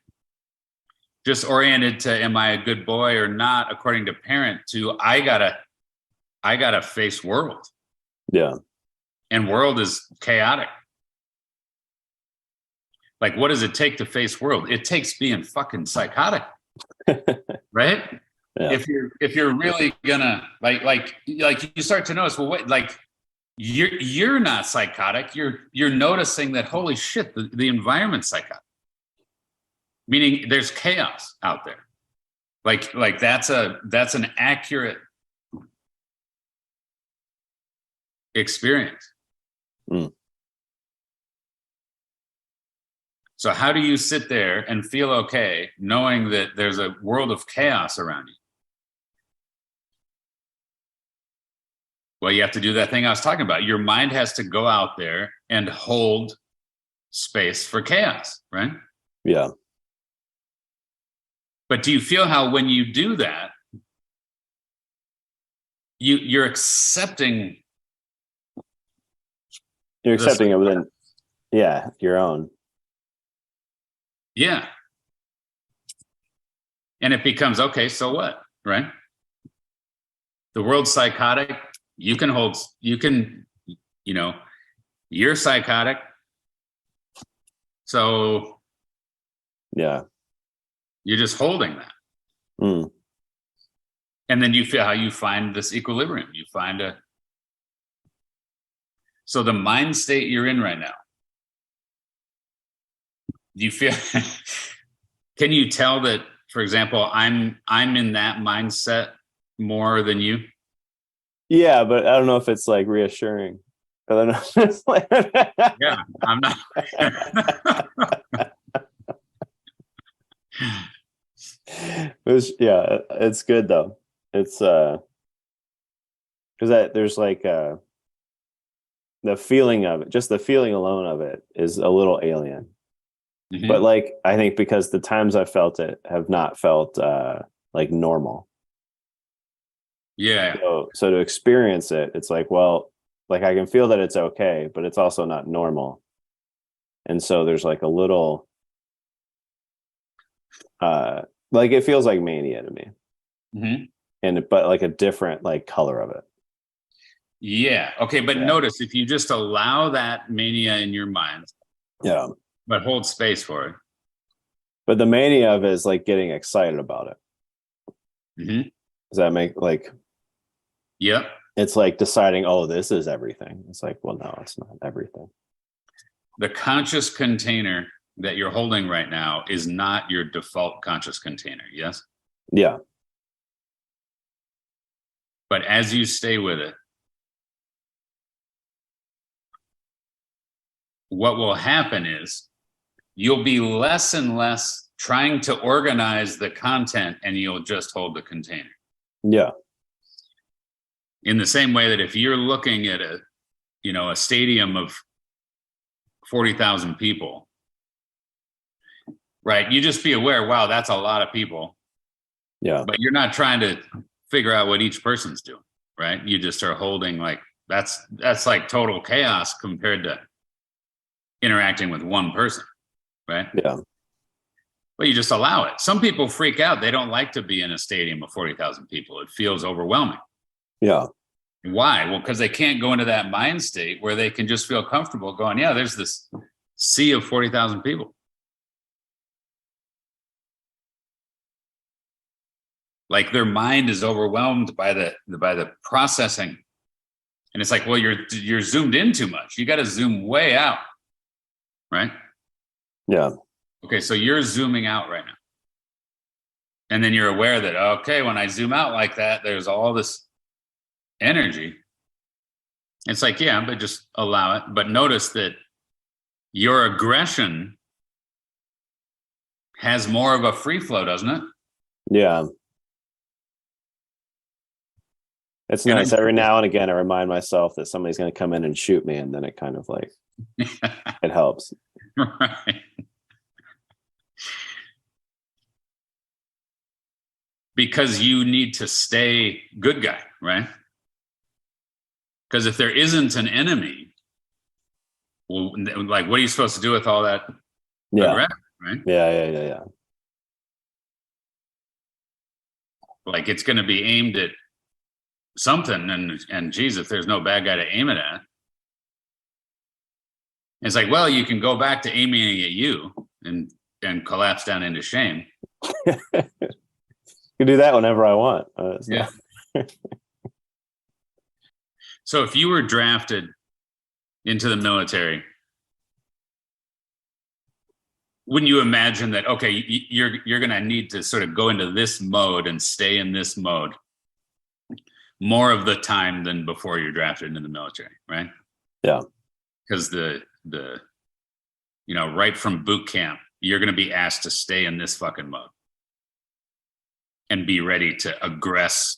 just oriented to, am I a good boy or not, according to parent, to I gotta face world. Yeah. And world is chaotic. Like, what does it take to face world? It takes being fucking psychotic. Right? Yeah. If you're really gonna like you start to notice, well, wait, like you're not psychotic. You're noticing that, holy shit, the environment's psychotic. Meaning there's chaos out there. Like that's an accurate experience. Mm. So how do you sit there and feel okay knowing that there's a world of chaos around you? Well, you have to do that thing I was talking about. Your mind has to go out there and hold space for chaos, right? Yeah. But do you feel how when you do that, you're accepting. You're accepting it within, your own. Yeah. And it becomes, okay, so what, right? The world's psychotic. You're psychotic. So yeah, you're just holding that. Mm. And then you feel how you find this equilibrium. You find so the mind state you're in right now, do you feel, can you tell that, for example, I'm in that mindset more than you? Yeah, but I don't know if it's like reassuring. I don't know. It's like Yeah, I'm not. It's good though. It's because there's like the feeling of it, just the feeling alone of it is a little alien. Mm-hmm. But like I think because the times I've felt it have not felt like normal. Yeah. So to experience it, it's like, well, like I can feel that it's okay, but it's also not normal. And so there's like a little like it feels like mania to me. Mm-hmm. But like a different like color of it. Yeah. Okay. But notice if you just allow that mania in your mind. Yeah. But hold space for it. But the mania of it is like getting excited about it. Mm-hmm. Does that make like? Yep. It's like deciding, oh, this is everything. It's like, well, no, it's not everything. The conscious container that you're holding right now is not your default conscious container. Yes. Yeah. But as you stay with it, what will happen is you'll be less and less trying to organize the content and you'll just hold the container. Yeah. In the same way that if you're looking at a stadium of 40,000 people, right? You just be aware, wow, that's a lot of people. Yeah. But you're not trying to figure out what each person's doing, right? You just are holding like, that's like total chaos compared to interacting with one person, right? Yeah. But you just allow it. Some people freak out. They don't like to be in a stadium of 40,000 people. It feels overwhelming. Yeah. Why? Well, because they can't go into that mind state where they can just feel comfortable going, yeah, there's this sea of 40,000 people. Like their mind is overwhelmed by the processing. And it's like, well, you're zoomed in too much. You got to zoom way out. Right? Yeah. Okay, so you're zooming out right now. And then you're aware that, okay, when I zoom out like that, there's all this energy. It's like, yeah, but just allow it. But notice that your aggression has more of a free flow, doesn't it? Yeah. It's nice. Every now and again, I remind myself that somebody's going to come in and shoot me. And then it kind of like, it helps. Right. Because you need to stay good guy, right? Because if there isn't an enemy, well, like, what are you supposed to do with all that aggression, right? Yeah. Like, it's going to be aimed at something, and geez, if there's no bad guy to aim it at, it's like, well, you can go back to aiming at you and collapse down into shame. You can do that whenever I want. Yeah. So if you were drafted into the military, wouldn't you imagine that, okay, you're going to need to sort of go into this mode and stay in this mode more of the time than before you're drafted into the military, right? Yeah. Because the right from boot camp, you're going to be asked to stay in this fucking mode and be ready to aggress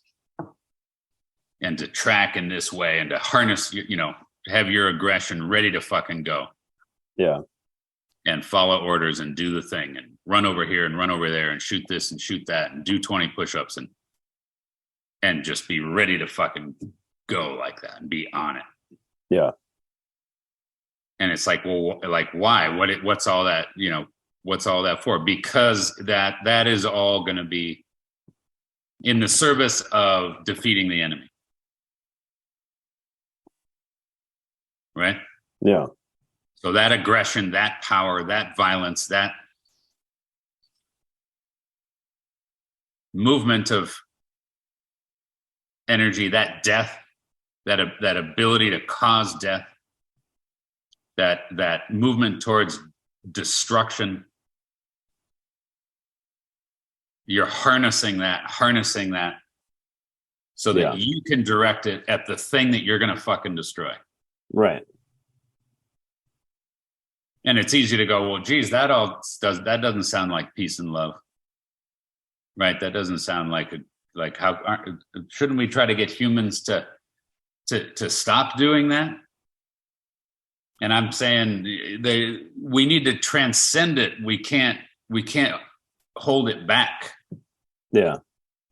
and to track in this way and to harness, have your aggression ready to fucking go. Yeah. And follow orders and do the thing and run over here and run over there and shoot this and shoot that and do 20 push-ups. And and just be ready to fucking go like that and be on it. Yeah. And it's like, well, like, why? What's all that, what's all that for? Because that is all going to be in the service of defeating the enemy. Right? Yeah. So that aggression, that power, that violence, that movement of energy, that death, that ability to cause death, that movement towards destruction, you're harnessing that so that you can direct it at the thing that you're going to fucking destroy. Right. And it's easy to go, well, geez, that doesn't sound like peace and love. Right? That doesn't sound like shouldn't we try to get humans to stop doing that? And I'm saying we need to transcend it. We can't hold it back. Yeah.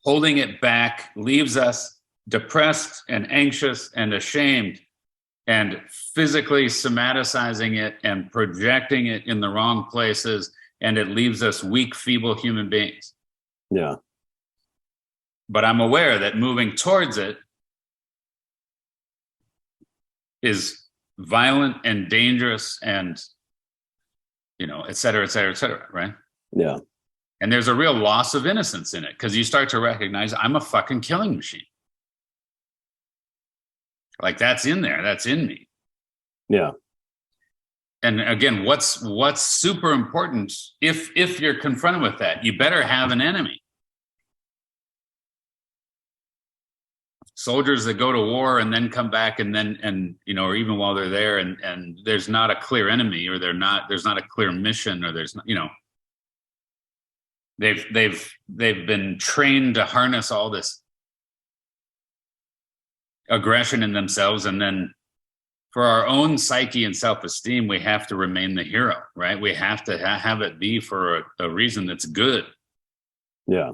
Holding it back leaves us depressed and anxious and ashamed and physically somaticizing it and projecting it in the wrong places. And it leaves us weak, feeble human beings. Yeah. But I'm aware that moving towards it is violent and dangerous and, et cetera, et cetera, et cetera, right? Yeah. And there's a real loss of innocence in it because you start to recognize I'm a fucking killing machine. Like that's in there, that's in me. Yeah. And again, what's super important if you're confronted with that, you better have an enemy. Soldiers that go to war and then come back and or even while they're there and there's not a clear enemy or there's not a clear mission or there's they've been trained to harness all this aggression in themselves, and then for our own psyche and self-esteem, we have to remain the hero, right? We have to have it be for a reason that's good. Yeah.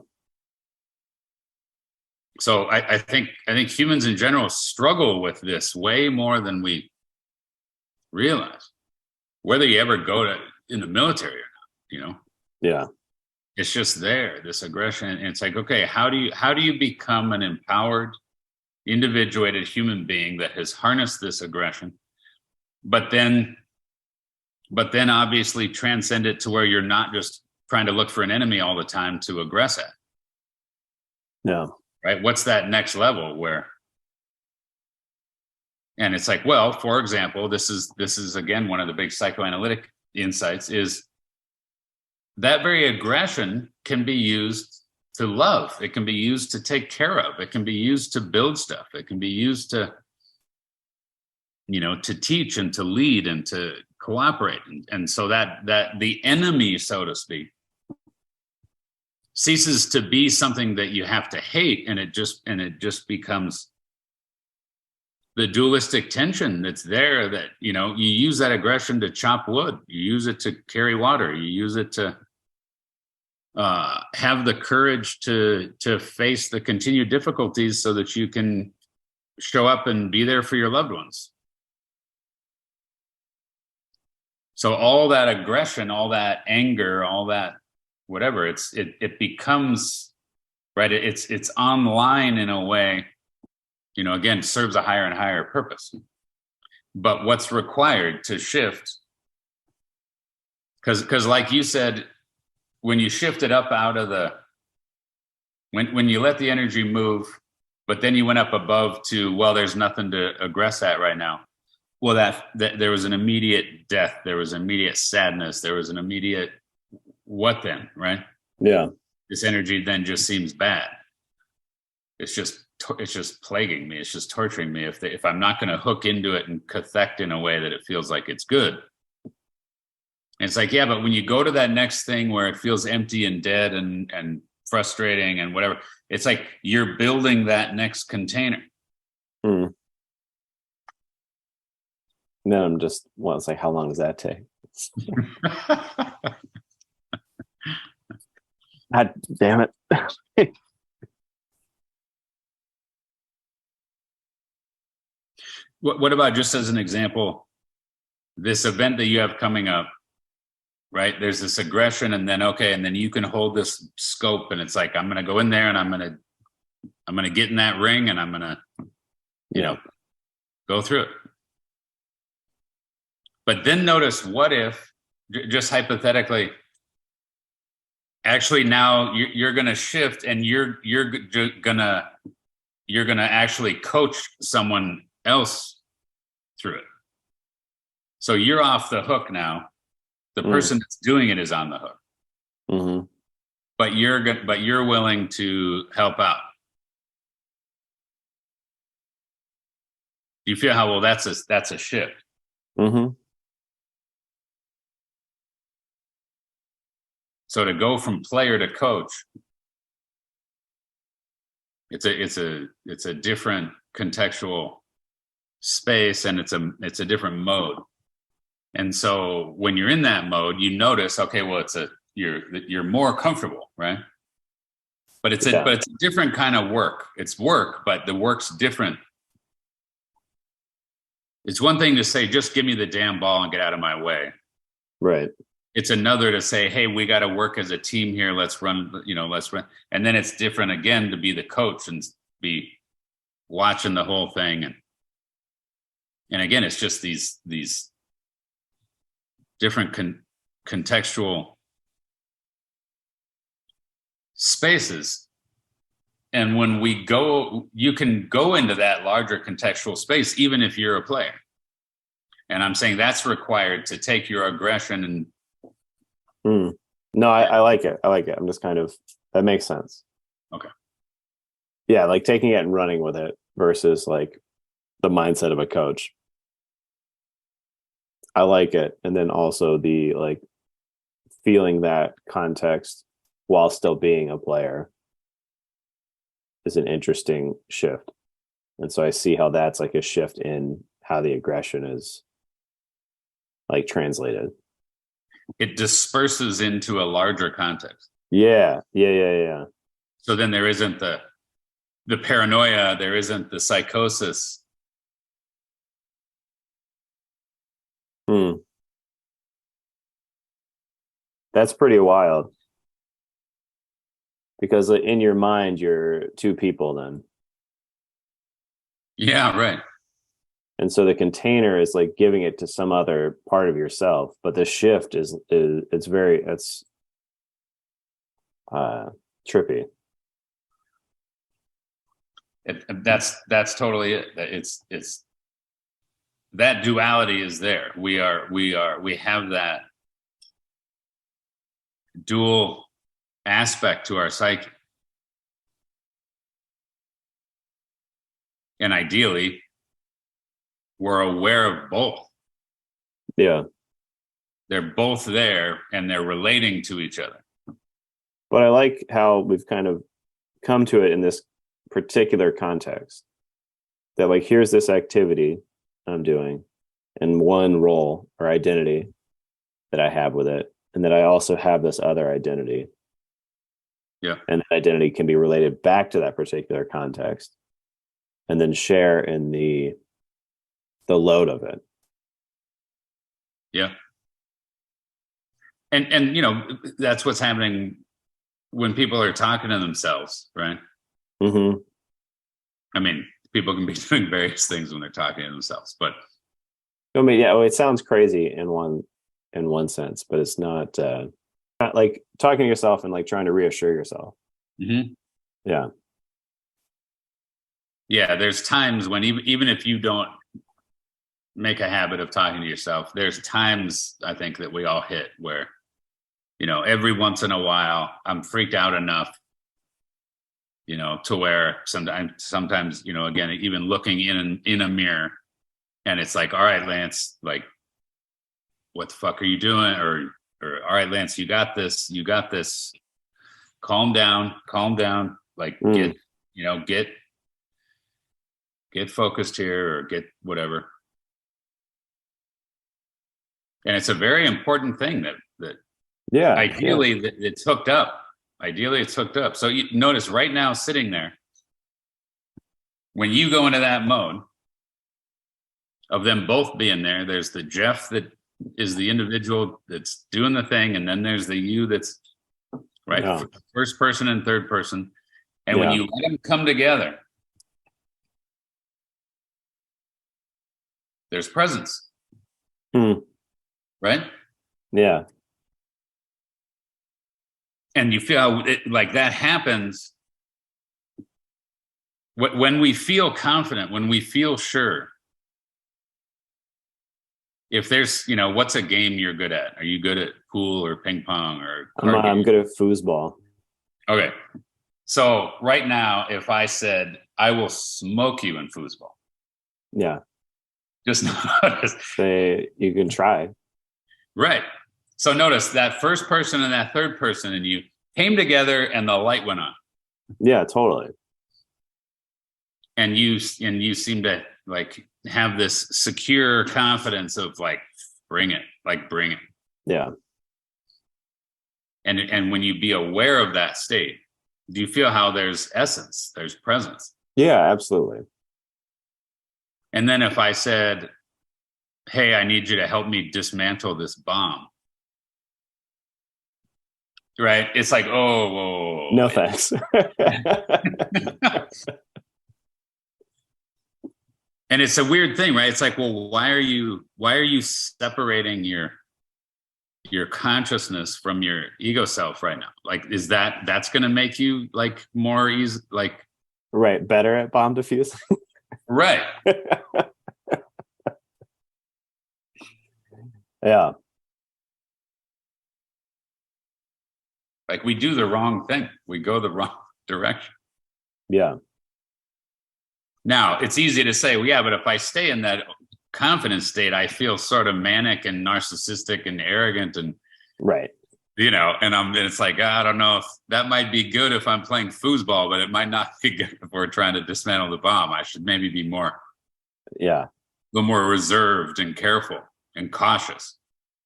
So I think humans in general struggle with this way more than we realize. Whether you ever go in the military or not, Yeah. it's just there, this aggression. And it's like, okay, how do you become an empowered, individuated human being that has harnessed this aggression, but then obviously transcend it to where you're not just trying to look for an enemy all the time to aggress at. Yeah. Right? What's that next level where? And it's like, well, for example, this is again one of the big psychoanalytic insights is that very aggression can be used to love. It can be used to take care of. It can be used to build stuff. It can be used to, to teach and to lead and to cooperate. And so that the enemy, so to speak, ceases to be something that you have to hate, and it just becomes the dualistic tension that's there that, you use that aggression to chop wood, you use it to carry water, you use it to have the courage to face the continued difficulties so that you can show up and be there for your loved ones. So all that aggression, all that anger, all that whatever, it becomes, right, it's online in a way, again, serves a higher and higher purpose. But what's required to shift, because like you said, when you shift it up out of when you let the energy move, but then you went up above to, well, there's nothing to aggress at right now. Well, that there was an immediate death, there was immediate sadness, there was an immediate what then, right? Yeah. This energy then just seems bad. It's just plaguing me. It's just torturing me. If I'm not going to hook into it and cathect in a way that it feels like it's good. And it's like, yeah, but when you go to that next thing where it feels empty and dead and frustrating and whatever, it's like you're building that next container. Mm. No, it's like, how long does that take? God damn it. What about, just as an example, this event that you have coming up, right? There's this aggression, and then, okay, and then you can hold this scope, and it's like, I'm going to go in there and I'm going to get in that ring, and I'm going to, you know, go through it. But then notice, what if, just hypothetically, actually now you're going to shift, and you're going to actually coach someone else through it. So you're off the hook now. The person that's doing it is on the hook. Mm-hmm. But you're willing to help out. You feel how, well, that's a shift. Mm-hmm. So to go from player to coach, it's a different contextual space, and it's a different mode. And so when you're in that mode, you notice, okay, well, you're more comfortable, right? But it's a different kind of work. It's work, but the work's different. It's one thing to say, just give me the damn ball and get out of my way. Right. It's another to say, hey, we got to work as a team here. Let's run. And then it's different again to be the coach and be watching the whole thing. And again, it's just these different contextual spaces. And when we go, you can go into that larger contextual space, even if you're a player. And I'm saying that's required to take your aggression and. No, I like it. I like it. I'm just kind of, that makes sense. Okay. Yeah, like taking it and running with it versus like the mindset of a coach. I like it. And then also the like feeling that context while still being a player is an interesting shift. And so I see how that's like a shift in how the aggression is like translated. It disperses into a larger context. Yeah. So then there isn't the paranoia, there isn't the psychosis. That's pretty wild. Because in your mind, you're two people then. Yeah, right. And so the container is like giving it to some other part of yourself, but the shift it's trippy. That's totally it. It's that duality is there. We have that dual aspect to our psyche. And ideally, we're aware of both. Yeah. They're both there and they're relating to each other. But I like how we've kind of come to it in this particular context. That like, here's this activity I'm doing and one role or identity that I have with it. And that I also have this other identity. Yeah. And that identity can be related back to that particular context and then share in the load of it. Yeah. And that's what's happening when people are talking to themselves, right? Mm-hmm. I mean, people can be doing various things when they're talking to themselves, but I mean, yeah, it sounds crazy in one sense, but it's not like talking to yourself and like trying to reassure yourself. Mm-hmm. Yeah. Yeah. There's times when even if you don't make a habit of talking to yourself, there's times I think that we all hit where, every once in a while I'm freaked out enough, to where sometimes, again, even looking in a mirror and it's like, all right, Lance, like, what the fuck are you doing? Or all right, Lance, you got this, calm down, like get focused here or get whatever. And it's a very important thing that ideally that it's hooked up. Ideally it's hooked up. So you notice right now sitting there, when you go into that mode, of them both being there. There's the Jeff that is the individual that's doing the thing, and then there's the you that's right, Yeah. first person and third person. And when Yeah. you let them come together, there's presence, right? Yeah. And you feel how like that happens when we feel confident, when we feel sure. If there's, what's a game you're good at? Are you good at pool or ping pong or card I'm good at foosball. Okay. So right now, if I said, I will smoke you in foosball. Yeah. Just notice. Say you can try. Right. So notice that first person and that third person and you came together and the light went on. Yeah, totally. And you seem to like have this secure confidence of like, bring it. Yeah. And when you be aware of that state, do you feel how there's essence, there's presence? Yeah, absolutely. And then if I said, hey, I need you to help me dismantle this bomb. Right? It's like, whoa. No, thanks. And it's a weird thing, right? It's like, well, why are you separating your consciousness from your ego self right now? Like, is that's going to make you like more easy, like, right, better at bomb defusing? Right. Yeah. Like we do the wrong thing. We go the wrong direction. Yeah. Now, it's easy to say, well, yeah, but if I stay in that confidence state, I feel sort of manic and narcissistic and arrogant and, right. And it's like, I don't know if that might be good if I'm playing foosball, but it might not be good if we're trying to dismantle the bomb. I should maybe be a little more reserved and careful and cautious.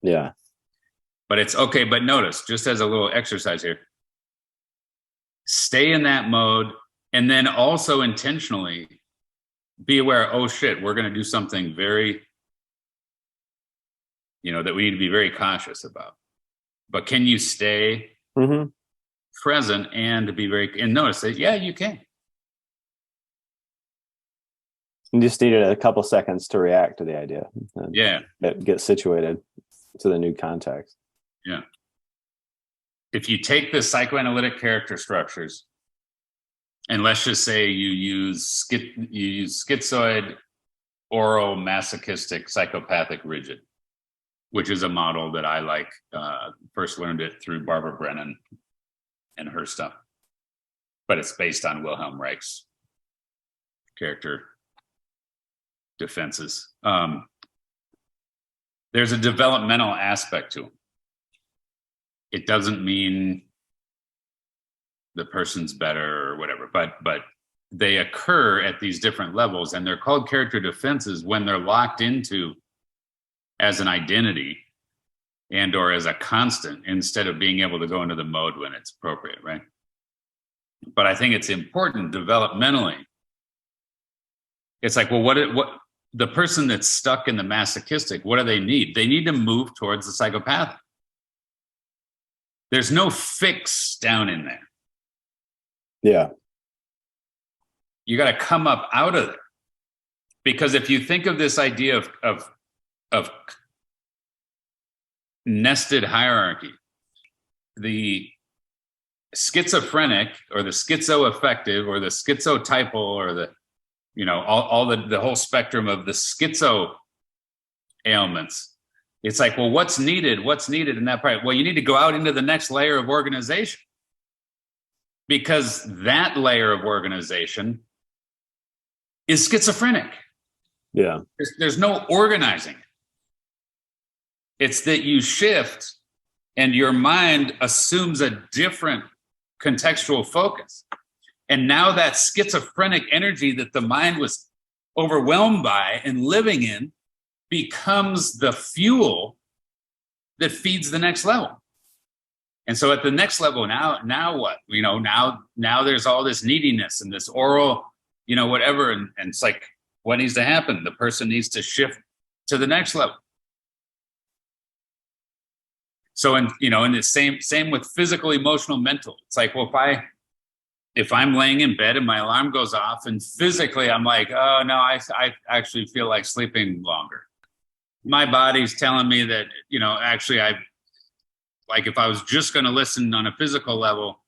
Yeah. But it's okay. But notice, just as a little exercise here, stay in that mode and then also intentionally be aware, oh shit, we're going to do something very, that we need to be very cautious about. But can you stay present and and notice that, yeah, you can. You just needed a couple seconds to react to the idea. Yeah. Get situated to the new context. Yeah. If you take the psychoanalytic character structures, and let's just say you use schizoid, oral, masochistic, psychopathic, rigid, which is a model that I like. First learned it through Barbara Brennan and her stuff. But it's based on Wilhelm Reich's character defenses. There's a developmental aspect to them. It doesn't mean the person's better or whatever, but they occur at these different levels, and they're called character defenses when they're locked into as an identity and or as a constant instead of being able to go into the mode when it's appropriate, right? But I think it's important developmentally. It's like, well, what the person that's stuck in the masochistic, what do they need? They need to move towards the psychopathic. There's no fix down in there. Yeah. You got to come up out of there. Because if you think of this idea of nested hierarchy, the schizophrenic or the schizoaffective or the schizotypal or the, all the whole spectrum of the schizo ailments. It's like, well, what's needed in that part? Well, you need to go out into the next layer of organization, because that layer of organization is schizophrenic. Yeah. There's no organizing. It's that you shift and your mind assumes a different contextual focus. And now that schizophrenic energy that the mind was overwhelmed by and living in becomes the fuel that feeds the next level. And so at the next level, now what? Now there's all this neediness and this oral, whatever. And it's like, what needs to happen? The person needs to shift to the next level. So, in the same with physical, emotional, mental. It's like, well, if I'm laying in bed and my alarm goes off and physically I'm like, oh no, I actually feel like sleeping longer. My body's telling me that, actually if I was just going to listen on a physical level,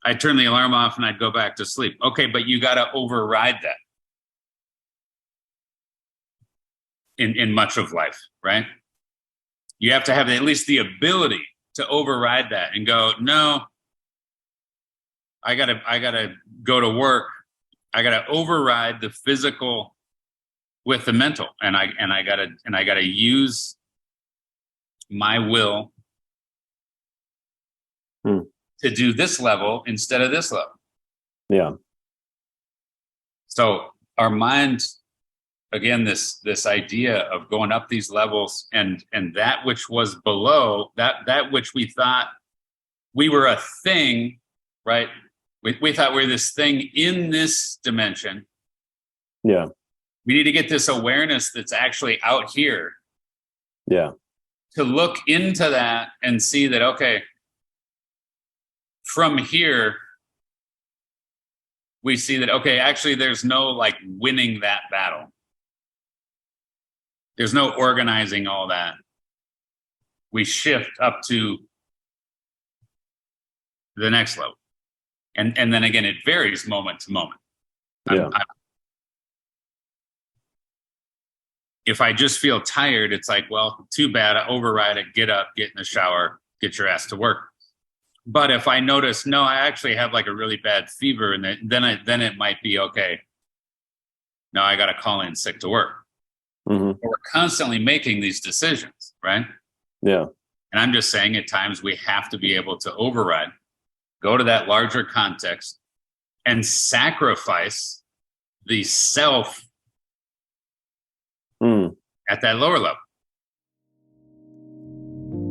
I'd turn the alarm off and I'd go back to sleep. Okay, but you got to override that in much of life, right? You have to have at least the ability to override that and go, no, I gotta go to work. I gotta override the physical with the mental, and I gotta use my will to do this level instead of this level. Yeah. So our mind, again, this idea of going up these levels and that which was below, that which we thought we were a thing, right? We thought we were this thing in this dimension. Yeah. We need to get this awareness that's actually out here. Yeah. To look into that and see that, okay, from here, we see that, okay, actually there's no like winning that battle. There's no organizing all that. We shift up to the next level. And then again, it varies moment to moment. Yeah. If I just feel tired, it's like, well, too bad. I override it, get up, get in the shower, get your ass to work. But if I notice, no, I actually have like a really bad fever, and then it might be, okay, no, I got to call in sick to work. Mm-hmm. We're constantly making these decisions, right? Yeah. And I'm just saying at times we have to be able to override, go to that larger context, and sacrifice the self at that lower level.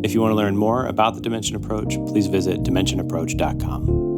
If you want to learn more about the Dimension Approach, please visit dimensionapproach.com.